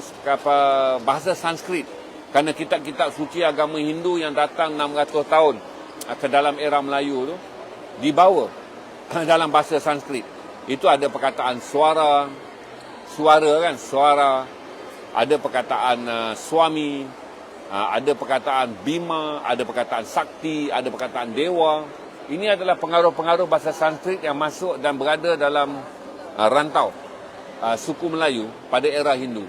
bahasa Sanskrit. Kerana kitab-kitab suci agama Hindu yang datang 600 tahun ke dalam era Melayu tu dibawa dalam bahasa Sanskrit. Itu ada perkataan suara kan, suara. Ada perkataan suami, ada perkataan bima, ada perkataan sakti, ada perkataan dewa. Ini adalah pengaruh-pengaruh bahasa Sanskrit yang masuk dan berada dalam rantau suku Melayu pada era Hindu.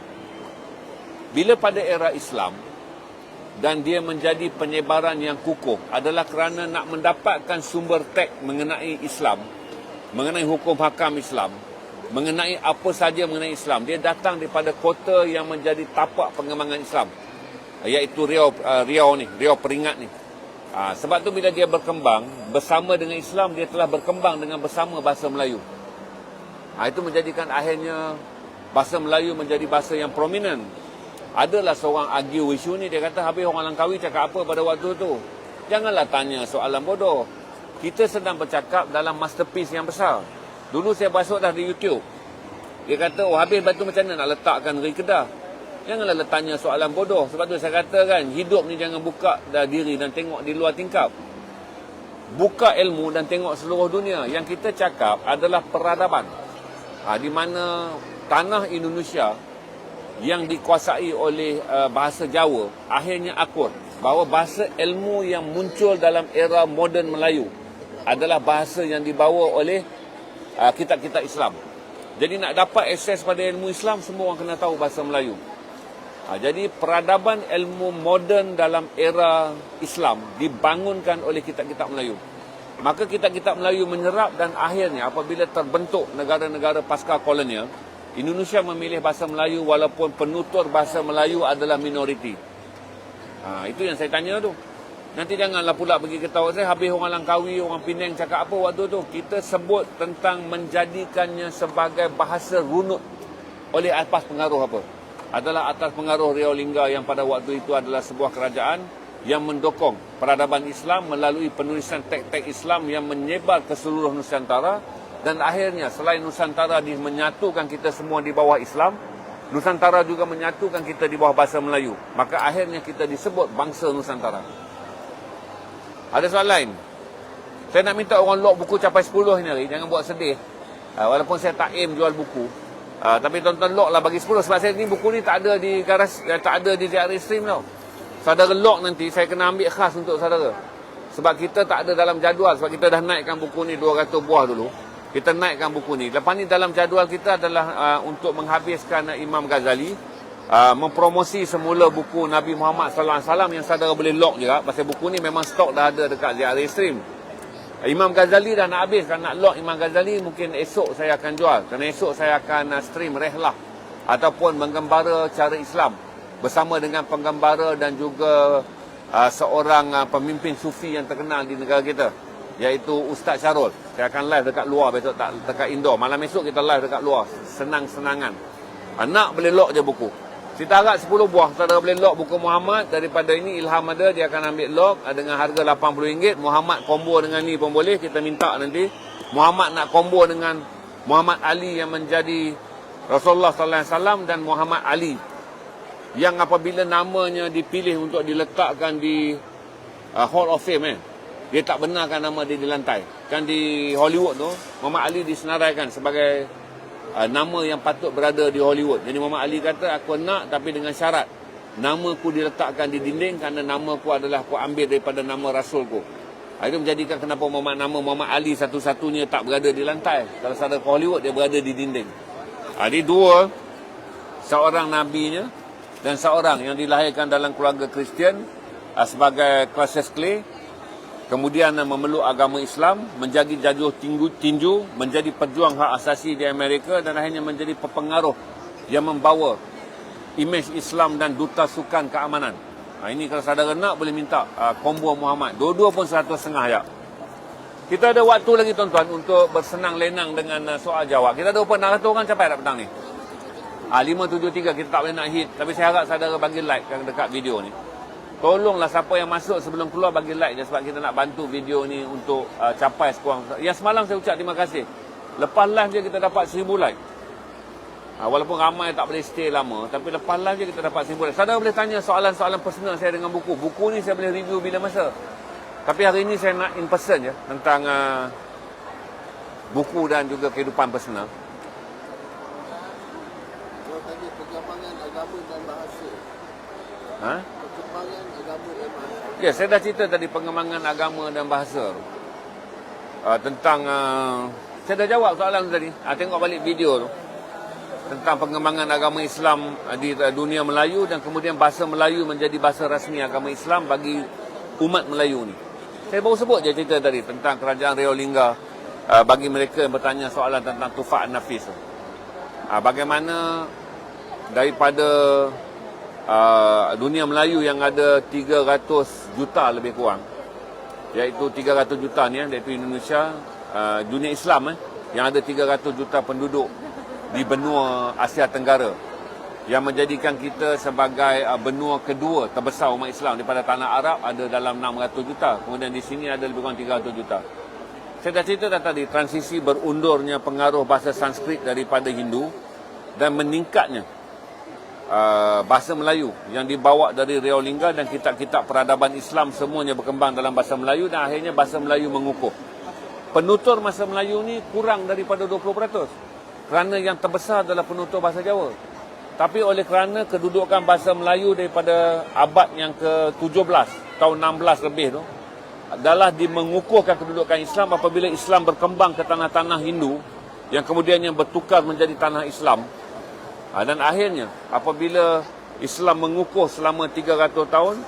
Bila pada era Islam dan dia menjadi penyebaran yang kukuh adalah kerana nak mendapatkan sumber teks mengenai Islam, mengenai hukum hakam Islam, mengenai apa saja mengenai Islam. Dia datang daripada kota yang menjadi tapak pengembangan Islam, iaitu Riau Peringat ni. Sebab tu bila dia berkembang bersama dengan Islam, dia telah berkembang dengan bersama bahasa Melayu. Itu menjadikan akhirnya bahasa Melayu menjadi bahasa yang prominent. Adalah seorang argue isu ni, dia kata habis orang Langkawi cakap apa pada waktu tu. Janganlah tanya soalan bodoh. Kita sedang bercakap dalam masterpiece yang besar. Dulu saya basuk dah di YouTube. Dia kata, habis batu macam mana nak letakkan negeri Kedah? Janganlah tanya soalan bodoh. Sebab tu saya kata kan, hidup ni jangan buka diri dan tengok di luar tingkap. Buka ilmu dan tengok seluruh dunia. Yang kita cakap adalah peradaban. Di mana tanah Indonesia yang dikuasai oleh bahasa Jawa akhirnya akur bahawa bahasa ilmu yang muncul dalam era moden Melayu adalah bahasa yang dibawa oleh kitab-kitab Islam. Jadi nak dapat akses pada ilmu Islam, semua orang kena tahu bahasa Melayu. Jadi peradaban ilmu moden dalam era Islam dibangunkan oleh kitab-kitab Melayu. Maka kitab-kitab Melayu menyerap dan akhirnya apabila terbentuk negara-negara pasca kolonial, Indonesia memilih bahasa Melayu walaupun penutur bahasa Melayu adalah minoriti. Itu yang saya tanya tu. Nanti janganlah pula pergi ketawa saya, habis orang Langkawi, orang Penang cakap apa waktu tu. Kita sebut tentang menjadikannya sebagai bahasa runut oleh atas pengaruh apa? adalah atas pengaruh Rio Lingga yang pada waktu itu adalah sebuah kerajaan yang mendokong peradaban Islam melalui penulisan teks-teks Islam yang menyebar ke seluruh Nusantara, dan akhirnya selain Nusantara menyatukan kita semua di bawah Islam, Nusantara juga menyatukan kita di bawah bahasa Melayu. Maka akhirnya kita disebut bangsa Nusantara. Ada soalan lain? Saya nak minta orang lock buku capai 10 ni hari. Jangan buat sedih. Walaupun saya tak aim jual buku. Tapi tonton lock lah bagi 10. Sebab saya ni buku ni tak ada di garas, tak ada di JR Stream tau. Saudara lock nanti saya kena ambil khas untuk saudara. Sebab kita tak ada dalam jadual. Sebab kita dah naikkan buku ni 200 buah dulu. Kita naikkan buku ni. Lepas ni dalam jadual kita adalah untuk menghabiskan Imam Ghazali. Mempromosi semula buku Nabi Muhammad SAW yang saudara boleh lock juga. Pasal buku ni memang stok dah ada dekat JR Stream. Imam Ghazali dah nak habis. Kalau nak lock Imam Ghazali mungkin esok saya akan jual. Kerana esok saya akan stream rehlah ataupun menggembara cara Islam bersama dengan penggembara dan juga seorang pemimpin sufi yang terkenal di negara kita, iaitu Ustaz Syarul. Saya akan live dekat luar besok, tak dekat indoor. Malam esok kita live dekat luar, senang-senangan. Nak boleh lock je buku. Kita harap 10 buah. Saudara boleh lock buku Muhammad. Daripada ini Ilham ada, dia akan ambil lock dengan harga RM80. Muhammad combo dengan ni pun boleh. Kita minta nanti Muhammad nak combo dengan Muhammad Ali yang menjadi Rasulullah SAW dan Muhammad Ali yang apabila namanya dipilih untuk diletakkan di Hall of Fame, dia tak benarkan nama dia di lantai. Kan di Hollywood tu Muhammad Ali disenaraikan sebagai nama yang patut berada di Hollywood. Jadi Muhammad Ali kata, aku nak tapi dengan syarat namaku diletakkan di dinding, kerana namaku adalah aku ambil daripada nama Rasulku. Itu menjadikan kenapa nama Muhammad Ali satu-satunya tak berada di lantai. Kalau saudara ke Hollywood, dia berada di dinding. Jadi dua, seorang nabinya dan seorang yang dilahirkan dalam keluarga Kristian sebagai Cassius Clay, kemudian memeluk agama Islam, menjadi jajuh tinju, menjadi pejuang hak asasi di Amerika, dan akhirnya menjadi pepengaruh yang membawa imej Islam dan duta sukan keamanan. Ini kalau saudara nak boleh minta combo Muhammad. Dua-dua pun 150 ya. Kita ada waktu lagi tuan-tuan untuk bersenang lenang dengan soal jawab. Kita ada berapa 600 orang capai tak petang ni? 573 kita tak boleh nak hit. Tapi saya harap saudara bagi like dekat video ni. Tolonglah siapa yang masuk sebelum keluar bagi like je, sebab kita nak bantu video ni untuk capai sekurang. Yang semalam saya ucap terima kasih. Lepas live je kita dapat 1000 like. Walaupun ramai tak boleh stay lama, tapi lepas live je kita dapat 1000 like. Saudara boleh tanya soalan-soalan personal saya dengan buku. Buku ni saya boleh review bila masa. Tapi hari ini saya nak in person je tentang buku dan juga kehidupan personal. Kalau tanya perkembangan agama dan bahasa. Perkembangan agama dan bahasa. Ya, saya dah cerita tadi pengembangan agama dan bahasa. Tentang saya dah jawab soalan tu tadi. Tengok balik video tu. Tentang pengembangan agama Islam di dunia Melayu, dan kemudian bahasa Melayu menjadi bahasa rasmi agama Islam bagi umat Melayu ni. Saya baru sebut je cerita tadi tentang kerajaan Rio Lingga, bagi mereka yang bertanya soalan tentang Tufaq An-Nafis. Bagaimana daripada dunia Melayu yang ada 300 juta lebih kurang, iaitu 300 juta ni, iaitu Indonesia, dunia Islam yang ada 300 juta penduduk di benua Asia Tenggara, yang menjadikan kita sebagai benua kedua terbesar umat Islam daripada tanah Arab, ada dalam 600 juta. Kemudian di sini ada lebih kurang 300 juta. Saya dah cerita tadi transisi berundurnya pengaruh bahasa Sanskrit daripada Hindu dan meningkatnya bahasa Melayu yang dibawa dari Rio Lingga, dan kitab-kitab peradaban Islam semuanya berkembang dalam bahasa Melayu, dan akhirnya bahasa Melayu mengukuh. Penutur bahasa Melayu ni kurang daripada 20%. Kerana yang terbesar adalah penutur bahasa Jawa. Tapi oleh kerana kedudukan bahasa Melayu daripada abad yang ke-17, tahun 16 lebih tu, adalah mengukuhkan kedudukan Islam apabila Islam berkembang ke tanah-tanah Hindu, yang kemudiannya bertukar menjadi tanah Islam. Dan akhirnya apabila Islam mengukuh selama 300 tahun,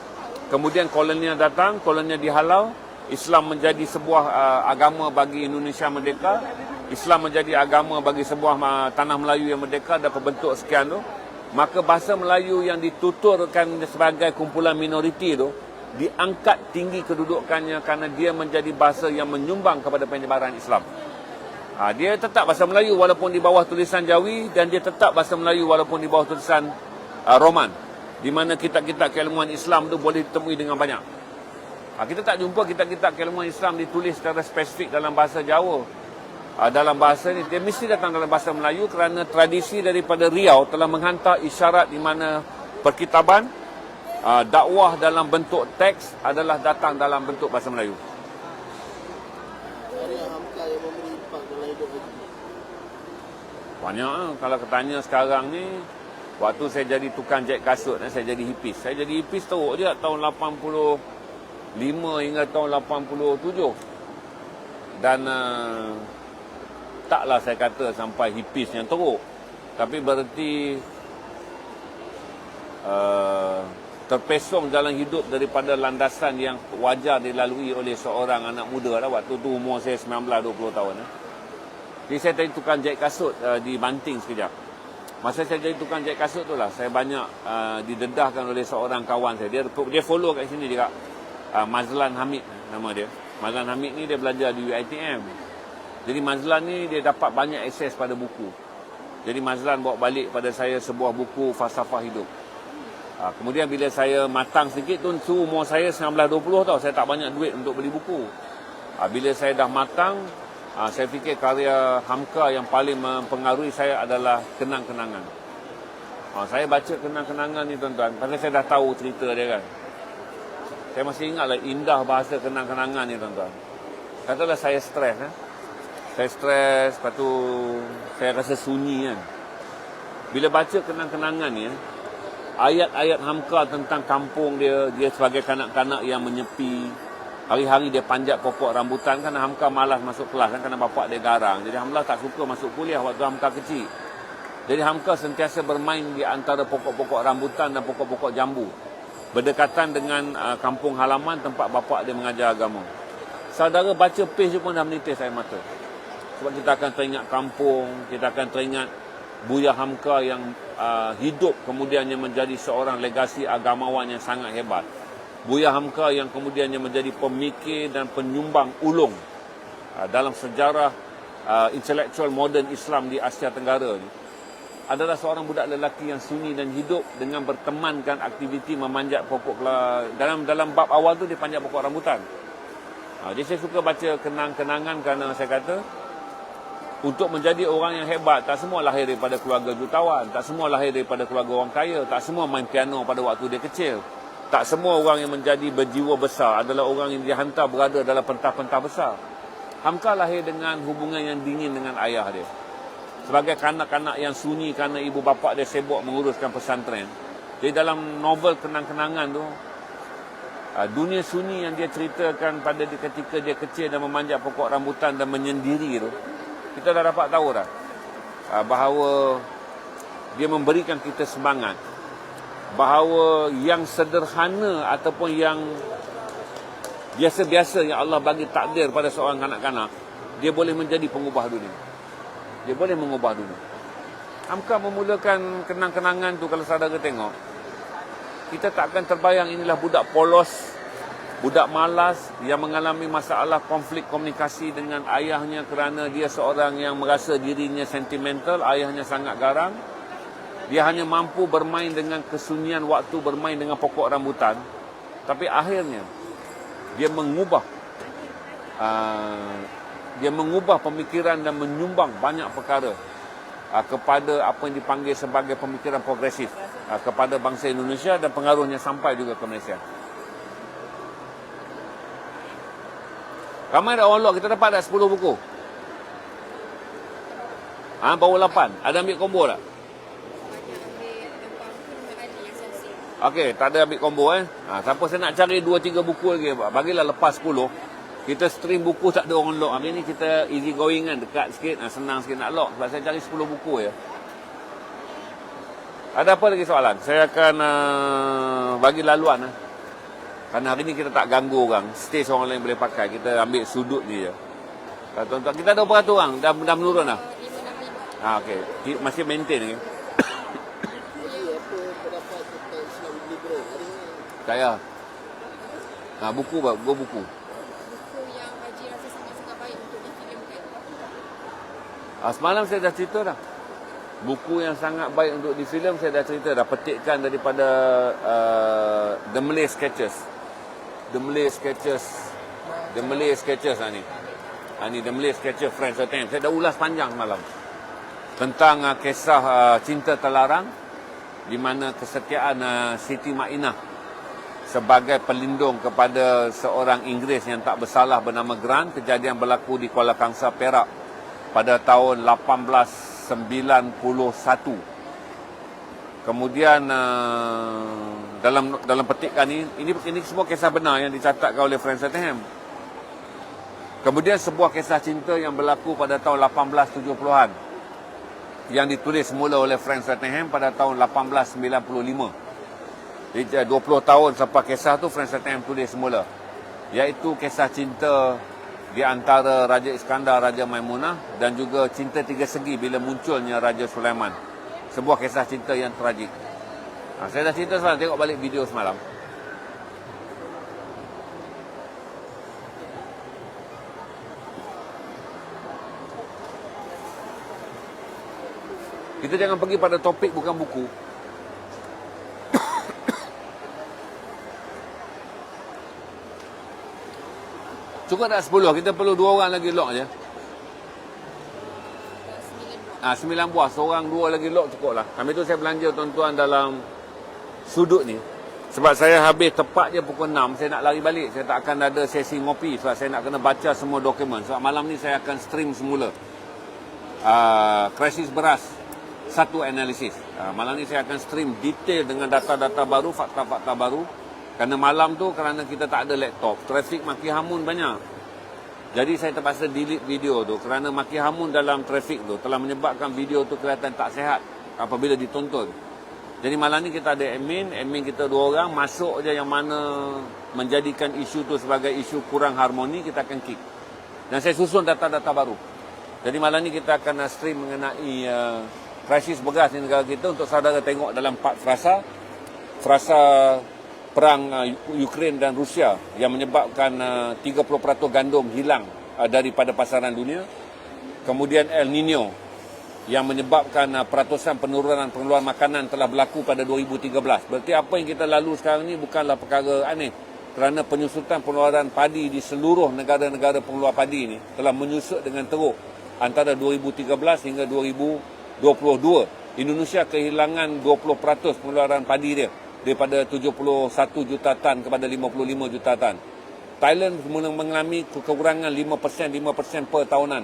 kemudian kolonial datang, kolonial dihalau, Islam menjadi sebuah agama bagi Indonesia merdeka, Islam menjadi agama bagi sebuah tanah Melayu yang merdeka dan berbentuk sekian tu, maka bahasa Melayu yang dituturkan sebagai kumpulan minoriti tu diangkat tinggi kedudukannya kerana dia menjadi bahasa yang menyumbang kepada penyebaran Islam. Dia tetap bahasa Melayu walaupun di bawah tulisan Jawi, dan dia tetap bahasa Melayu walaupun di bawah tulisan roman, di mana kitab-kitab keilmuan Islam tu boleh ditemui dengan banyak. Kita tak jumpa kitab-kitab keilmuan Islam ditulis secara spesifik dalam bahasa Jawa. Dalam bahasa ni, dia mesti datang dalam bahasa Melayu kerana tradisi daripada Riau telah menghantar isyarat di mana perkitaban, dakwah dalam bentuk teks adalah datang dalam bentuk bahasa Melayu. Hari Hamka yang memberi impak dalam hidup Haji. Banyak. Kalau ketanya sekarang ni, waktu saya jadi tukang jahit kasut, saya jadi hipis. Saya jadi hipis teruk je tahun 85 hingga tahun 87. Dan taklah saya kata sampai hipis yang teruk. Tapi bererti terpesong dalam hidup daripada landasan yang wajar dilalui oleh seorang anak muda lah. Waktu tu umur saya 19-20 tahun. Jadi saya jadi tukang jahit kasut di Banting sekejap. Masa saya jadi tukang jahit kasut tu lah, saya banyak didedahkan oleh seorang kawan saya. Dia follow kat sini juga. Mazlan Hamid nama dia. Mazlan Hamid ni dia belajar di UiTM. Jadi Mazlan ni dia dapat banyak akses pada buku. Jadi Mazlan bawa balik pada saya sebuah buku falsafah hidup. Kemudian bila saya matang sedikit tu, umur saya 19-20 tau. Saya tak banyak duit untuk beli buku. Bila saya dah matang, saya fikir karya Hamka yang paling mempengaruhi saya adalah kenang-kenangan. Saya baca kenang-kenangan ni tuan-tuan, pasal saya dah tahu cerita dia kan. Saya masih ingatlah indah bahasa kenang-kenangan ni tuan-tuan. Katalah saya stres Saya stres, lepas tu saya rasa sunyi kan. Bila baca kenang-kenangan ni, ayat-ayat Hamka tentang kampung dia sebagai kanak-kanak yang menyepi. Hari-hari dia panjat pokok rambutan kan Hamka malas masuk kelas kan kerana bapak dia garang. Jadi Hamka tak suka masuk kuliah waktu Hamka kecil. Jadi Hamka sentiasa bermain di antara pokok-pokok rambutan dan pokok-pokok jambu. Berdekatan dengan kampung halaman tempat bapak dia mengajar agama. Saudara baca page pun dah menitis air mata. Sebab kita akan teringat kampung, kita akan teringat Buya Hamka yang hidup kemudiannya menjadi seorang legasi agamawan yang sangat hebat. Buya Hamka yang kemudiannya menjadi pemikir dan penyumbang ulung dalam sejarah intelektual moden Islam di Asia Tenggara ni. Adalah seorang budak lelaki yang sunyi dan hidup dengan bertemankan aktiviti memanjat pokok. Dalam bab awal tu dia panjat pokok rambutan. Jadi saya suka baca kenang-kenangan kerana saya kata untuk menjadi orang yang hebat, tak semua lahir daripada keluarga jutawan, tak semua lahir daripada keluarga orang kaya, tak semua main piano pada waktu dia kecil. Tak semua orang yang menjadi berjiwa besar adalah orang yang dihantar berada dalam pentas-pentas besar. Hamka lahir dengan hubungan yang dingin dengan ayah dia. Sebagai kanak-kanak yang sunyi kerana ibu bapa dia sibuk menguruskan pesantren. Jadi dalam novel kenang-kenangan tu, dunia sunyi yang dia ceritakan pada ketika dia kecil dan memanjat pokok rambutan dan menyendiri tu, kita dah dapat tahu dah bahawa dia memberikan kita semangat, bahawa yang sederhana ataupun yang biasa-biasa yang Allah bagi takdir pada seorang kanak-kanak, dia boleh menjadi pengubah dunia. Dia boleh mengubah dunia. Hamka memulakan kenang-kenangan tu, kalau saudara tengok, kita tak akan terbayang inilah budak polos, budak malas yang mengalami masalah konflik komunikasi dengan ayahnya kerana dia seorang yang merasa dirinya sentimental, ayahnya sangat garang. Dia hanya mampu bermain dengan kesunyian waktu, bermain dengan pokok rambutan. Tapi akhirnya dia mengubah pemikiran dan menyumbang banyak perkara kepada apa yang dipanggil sebagai pemikiran progresif kepada bangsa Indonesia, dan pengaruhnya sampai juga ke Malaysia. Ramai dah orang luar, kita dapat dah 10 buku. Baru 8. Ada ambil combo tak? Okey, tak ada ambil combo siapa saya nak cari 2-3 buku lagi, bagilah lepas 10. Kita stream buku tak ada orang lock. Hari ni kita easy going kan, dekat sikit, senang sikit nak lock. Sebab saya cari 10 buku je. Ada apa lagi soalan? Saya akan bagi laluan Kerana hari ni kita tak ganggu orang. Stage orang lain boleh pakai. Kita ambil sudut ni je. Tuan-tuan, kita ada berapa orang? Dah menurun dah? 565. Okey. Masih maintain lagi? Jadi apa pendapat tentang Islam liberal hari ni? Saya. Buku. Buku yang Haji rasa sangat-sangat baik untuk difilmkan. Semalam saya dah cerita dah. Buku yang sangat baik untuk difilm, saya dah cerita, dah petikkan daripada The Malay Sketches. The Malay Sketches lah ni. Ni The Malay Sketches Friends Attempt. Saya dah ulas panjang malam tentang kisah cinta terlarang, di mana kesetiaan Siti Ma'inah sebagai pelindung kepada seorang Inggeris yang tak bersalah bernama Grant. Kejadian berlaku di Kuala Kangsar, Perak pada tahun 1891. Kemudian dalam petikan ini semua kisah benar yang dicatatkan oleh Francis Attenham. Kemudian sebuah kisah cinta yang berlaku pada tahun 1870-an yang ditulis semula oleh Francis Attenham pada tahun 1895. Jadi 20 tahun sampai kisah tu Francis Attenham tulis semula, iaitu kisah cinta di antara Raja Iskandar, Raja Maimunah, dan juga cinta tiga segi bila munculnya Raja Sulaiman. Sebuah kisah cinta yang tragik. Saya dah cerita semalam, tengok balik video semalam. Kita jangan pergi pada topik bukan buku. Cukup tak 10? Kita perlu 2 orang lagi lock je. 9 buah. Seorang 2 lagi lock cukup lah. Habis tu saya belanja tuan-tuan dalam sudut ni. Sebab saya habis tepat je pukul 6. Saya nak lari balik. Saya tak akan ada sesi ngopi. Sebab saya nak kena baca semua dokumen. Sebab malam ni saya akan stream semula krisis beras 1 analisis. Malam ni saya akan stream detail dengan data-data baru, fakta-fakta baru. Kerana malam tu, kerana kita tak ada laptop, trafik maki hamun banyak. Jadi saya terpaksa delete video tu kerana maki hamun dalam trafik tu telah menyebabkan video tu kelihatan tak sihat apabila ditonton. Jadi malam ni kita ada admin kita 2 orang, masuk je yang mana menjadikan isu tu sebagai isu kurang harmoni, kita akan kick. Dan saya susun data-data baru. Jadi malam ni kita akan stream mengenai krisis beras di negara kita untuk saudara tengok dalam 4 frasa. Frasa perang Ukraine dan Rusia yang menyebabkan 30% gandum hilang daripada pasaran dunia. Kemudian El Nino yang menyebabkan peratusan penurunan pengeluaran makanan telah berlaku pada 2013. Berarti apa yang kita lalu sekarang ni bukanlah perkara aneh. Kerana penyusutan pengeluaran padi di seluruh negara-negara pengeluar padi ini telah menyusut dengan teruk antara 2013 hingga 2022. Indonesia kehilangan 20% pengeluaran padi dia, daripada 71 juta tan kepada 55 juta tan. Thailand mengalami kekurangan 5% per tahunan.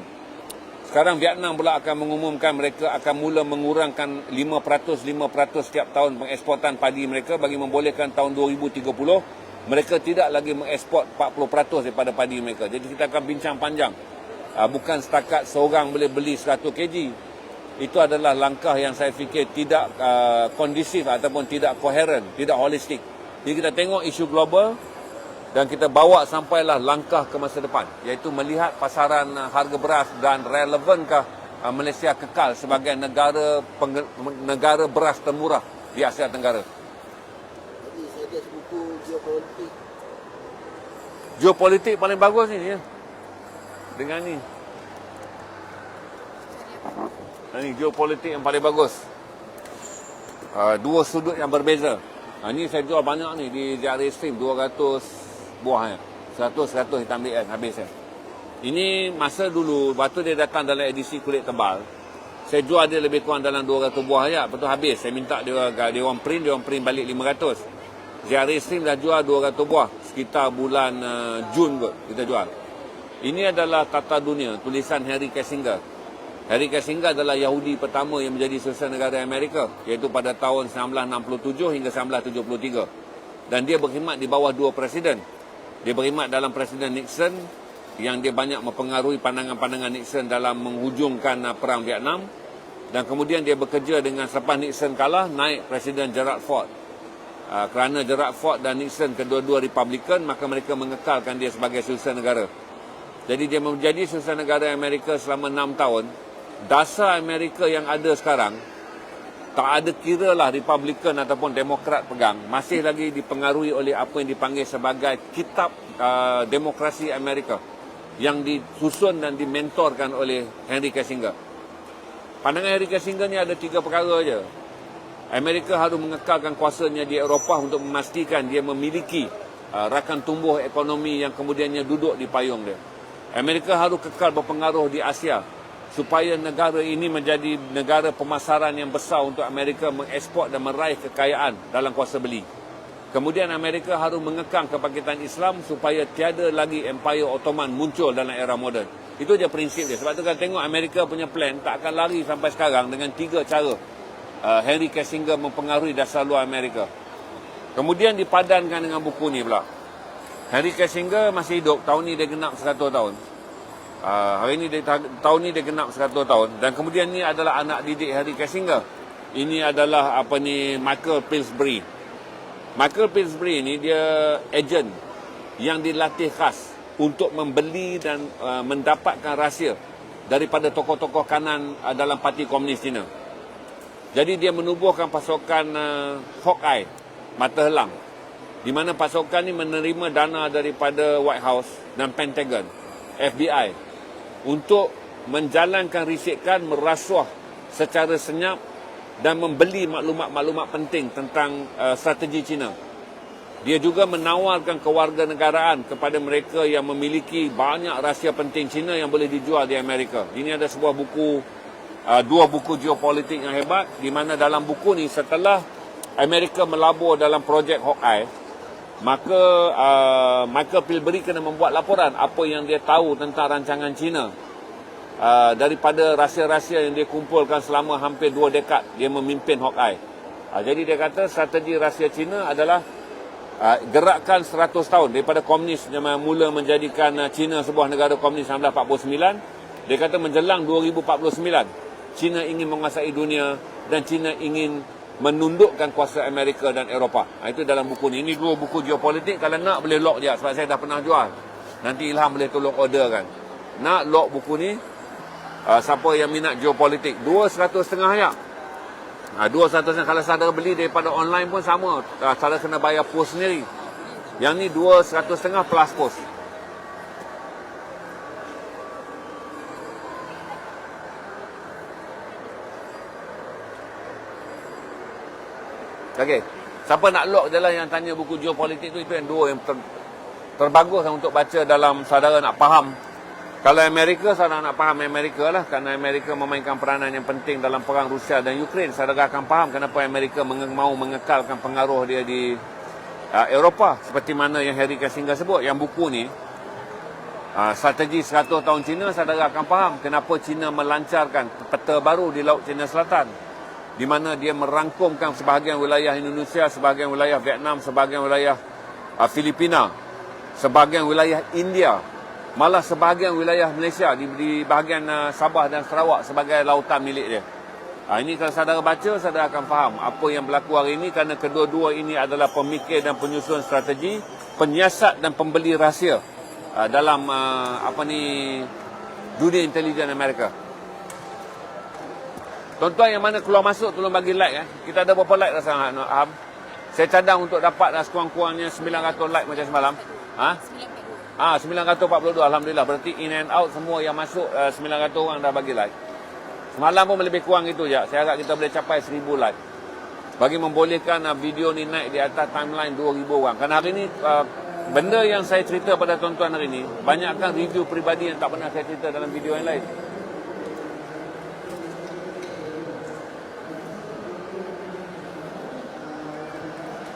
Sekarang Vietnam pula akan mengumumkan mereka akan mula mengurangkan 5% setiap tahun pengeksportan padi mereka bagi membolehkan tahun 2030 mereka tidak lagi mengeksport 40% daripada padi mereka. Jadi kita akan bincang panjang. Bukan setakat seorang boleh beli 100 kg. Itu adalah langkah yang saya fikir tidak kondusif ataupun tidak koheren, tidak holistik. Jadi kita tengok isu global dan kita bawa sampailah langkah ke masa depan, iaitu melihat pasaran harga beras dan relevankah Malaysia kekal sebagai negara beras termurah di Asia Tenggara. Tadi saya ada buku geopolitik. Geopolitik paling bagus ni ya. Dengan ni. Ini geopolitik yang paling bagus. 2 sudut yang berbeza. Ini saya jual banyak ni di JRA Stream, 200 buah. 100 kita ambil kan, habis kan. Ini masa dulu, waktu dia datang dalam edisi kulit tebal, saya jual dia lebih kurang dalam 200 buah aja. Lepas tu habis, saya minta dia orang print balik 500. JRA Stream dah jual 200 buah, sekitar bulan Jun kot kita jual. Ini adalah Tata Dunia, tulisan Henry Kissinger. Henry Kissinger adalah Yahudi pertama yang menjadi Sultan Negara Amerika, iaitu pada tahun 1967 hingga 1973. Dan dia berkhidmat di bawah 2 presiden. Dia berkhidmat dalam Presiden Nixon, yang dia banyak mempengaruhi pandangan-pandangan Nixon dalam menghujungkan perang Vietnam. Dan kemudian dia bekerja dengan selepas Nixon kalah, naik Presiden Gerald Ford. Kerana Gerald Ford dan Nixon kedua-dua Republikan, maka mereka mengekalkan dia sebagai Sultan Negara. Jadi dia menjadi Sultan Negara Amerika selama 6 tahun. Dasar Amerika yang ada sekarang, tak ada kira lah Republikan ataupun Demokrat pegang, masih lagi dipengaruhi oleh apa yang dipanggil sebagai Kitab Demokrasi Amerika, yang disusun dan dimentorkan oleh Henry Kissinger. Pandangan Henry Kissinger ni ada 3 perkara aja. Amerika harus mengekalkan kuasanya di Eropah untuk memastikan dia memiliki rakan tumbuh ekonomi yang kemudiannya duduk di payung dia. Amerika harus kekal berpengaruh di Asia supaya negara ini menjadi negara pemasaran yang besar untuk Amerika mengeksport dan meraih kekayaan dalam kuasa beli. Kemudian Amerika harus mengekang kebangkitan Islam supaya tiada lagi Empire Ottoman muncul dalam era moden. Itu je prinsip dia. Sebab tu kan tengok Amerika punya plan tak akan lari sampai sekarang dengan 3 cara Henry Kissinger mempengaruhi dasar luar Amerika. Kemudian dipadankan dengan buku ni pula. Henry Kissinger masih hidup, tahun ni dia genap 100 tahun. Hari ni tahun ni dia genap 100 tahun. Dan kemudian ni adalah anak didik Henry Kissinger. Ini adalah Michael Pillsbury. Michael Pillsbury ni dia ejen yang dilatih khas untuk membeli dan mendapatkan rahsia daripada tokoh-tokoh kanan dalam Parti Komunis Cina. Jadi dia menubuhkan pasukan Hawkeye, mata helang, di mana pasukan ini menerima dana daripada White House dan Pentagon, FBI, untuk menjalankan risikan, merasuah secara senyap dan membeli maklumat-maklumat penting tentang strategi China. Dia juga menawarkan kewarganegaraan kepada mereka yang memiliki banyak rahsia penting China yang boleh dijual di Amerika. Ini ada sebuah buku, 2 buku geopolitik yang hebat, di mana dalam buku ni setelah Amerika melabur dalam projek Hawkeye, maka Michael Pillsbury kena membuat laporan apa yang dia tahu tentang rancangan China daripada rahsia-rahsia yang dia kumpulkan selama hampir 2 dekad dia memimpin Hawkeye. Jadi dia kata strategi rahsia China adalah gerakkan 100 tahun daripada komunis yang mula menjadikan China sebuah negara komunis 1949. Dia kata menjelang 2049 China ingin menguasai dunia dan China ingin menundukkan kuasa Amerika dan Eropah. Itu dalam buku ni. Ini 2 buku geopolitik. Kalau nak boleh lock je sebab saya dah pernah jual. Nanti Ilham boleh tolong order kan. Nak lock buku ni, siapa yang minat geopolitik, 200.5 ayat. 200.5 kalau saudara beli daripada online pun sama. Saudara kena bayar post sendiri. Yang ni 200.5 plus post. Okey. Siapa nak lock je lah yang tanya buku geopolitik tu, itu yang 2 yang terbagus untuk baca dalam saudara nak faham. Kalau Amerika, saudara nak faham Amerika lah. Kerana Amerika memainkan peranan yang penting dalam perang Rusia dan Ukraine. Saudara akan faham kenapa Amerika mahu mengekalkan pengaruh dia di Eropah. Seperti mana yang Henry Kissinger sebut. Yang buku ni, strategi 100 tahun China, saudara akan faham kenapa China melancarkan peta baru di Laut China Selatan, di mana dia merangkumkan sebahagian wilayah Indonesia, sebahagian wilayah Vietnam, sebahagian wilayah Filipina, sebahagian wilayah India, malah sebahagian wilayah Malaysia di bahagian Sabah dan Sarawak sebagai lautan milik dia. Ini kalau saudara baca, saudara akan faham apa yang berlaku hari ini, kerana kedua-dua ini adalah pemikir dan penyusun strategi, penyiasat dan pembeli rahsia dalam dunia intelijen Amerika. Tuan-tuan yang mana keluar masuk, tolong bagi like. Kita ada berapa like rasa Aham? Saya cadang untuk dapat sekurang-kurangnya 900 like macam semalam. 942. Alhamdulillah. Berarti in and out semua yang masuk 900 orang dah bagi like. Semalam pun lebih kurang itu je. Saya harap kita boleh capai 1000 like. Bagi membolehkan video ni naik di atas timeline 2000 orang. Kerana hari ni benda yang saya cerita pada tuan-tuan hari ni, banyakkan review peribadi yang tak pernah saya cerita dalam video yang lain.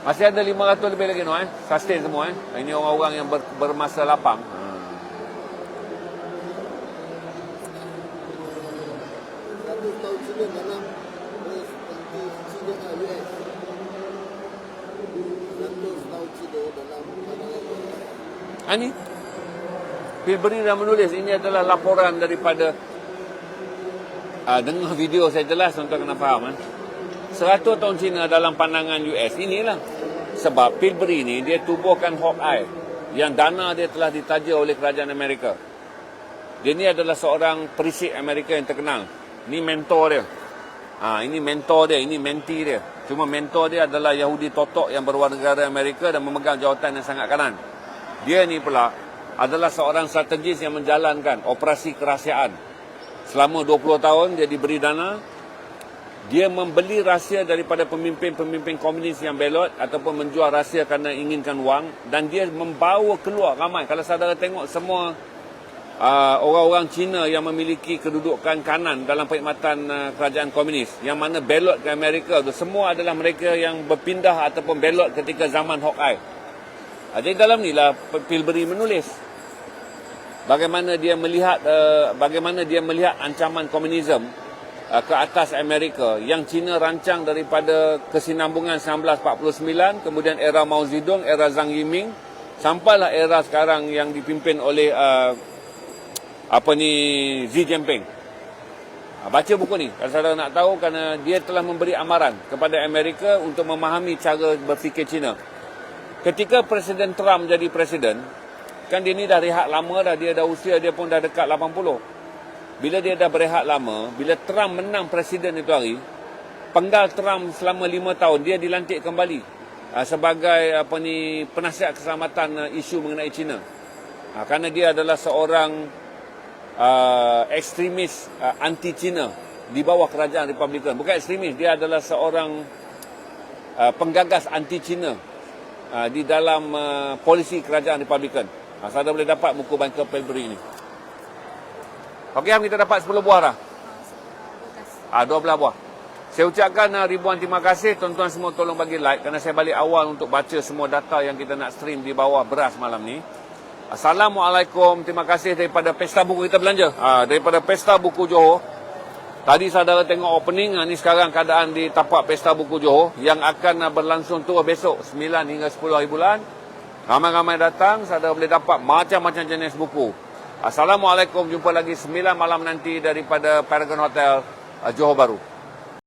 Masih ada 500 lebih lagi sustain semua Ini orang-orang yang bermasa lapang. 100 tahun China dalam seperti China US. 100 tahun China dalam pandangan US. Ini Pillsbury dah menulis. Ini adalah laporan daripada dengar video saya jelas untuk kena faham 100 tahun China dalam pandangan US. Inilah sebab Pillsbury ni dia tubuhkan Hawkeye yang dana dia telah ditaja oleh kerajaan Amerika. Dia ni adalah seorang perisik Amerika yang terkenal. Ini mentor dia. Ini mentor dia, ini mentee dia. Cuma mentor dia adalah Yahudi totok yang berwarga negara Amerika dan memegang jawatan yang sangat kanan. Dia ni pula adalah seorang strategis yang menjalankan operasi kerahsiaan selama 20 tahun dia diberi dana. Dia membeli rahsia daripada pemimpin-pemimpin komunis yang belot ataupun menjual rahsia kerana inginkan wang, dan dia membawa keluar ramai. Kalau saudara tengok semua orang-orang Cina yang memiliki kedudukan kanan dalam perkhidmatan kerajaan komunis yang mana belot ke Amerika tu, semua adalah mereka yang berpindah ataupun belot ketika zaman Hawkeye. Jadi dalam inilah Pillsbury menulis bagaimana dia melihat ancaman komunisme ke atas Amerika yang China rancang daripada kesinambungan 1949, kemudian era Mao Zedong, era Zhang Yiming, sampailah era sekarang yang dipimpin oleh Xi Jinping. Baca buku ni kalau saudara nak tahu, kerana dia telah memberi amaran kepada Amerika untuk memahami cara berfikir China. Ketika Presiden Trump jadi presiden, kan dia ni dah rehat lama dah, dia dah usia dia pun dah dekat 80. Bila dia dah berehat lama, bila Trump menang presiden itu hari, penggal Trump selama 5 tahun, dia dilantik kembali sebagai penasihat keselamatan isu mengenai China. Kerana dia adalah seorang ekstremis anti-China di bawah kerajaan Republikan. Bukan ekstremis, dia adalah seorang penggagas anti-China di dalam polisi kerajaan Republikan. Saudara boleh dapat buku Michael Pillsbury ini. Okey, kita dapat 10 buah dah. 12 buah. Saya ucapkan ribuan terima kasih. Tuan-tuan semua tolong bagi like, kerana saya balik awal untuk baca semua data yang kita nak stream di bawah beras malam ni. Assalamualaikum. Terima kasih daripada Pesta Buku kita belanja. Daripada Pesta Buku Johor. Tadi saudara tengok opening. Ni sekarang keadaan di tapak Pesta Buku Johor yang akan berlangsung terus besok 9 hingga 10 hari bulan. Ramai-ramai datang. Saudara boleh dapat macam-macam jenis buku. Assalamualaikum, jumpa lagi 9 malam nanti daripada Paragon Hotel, Johor Bahru.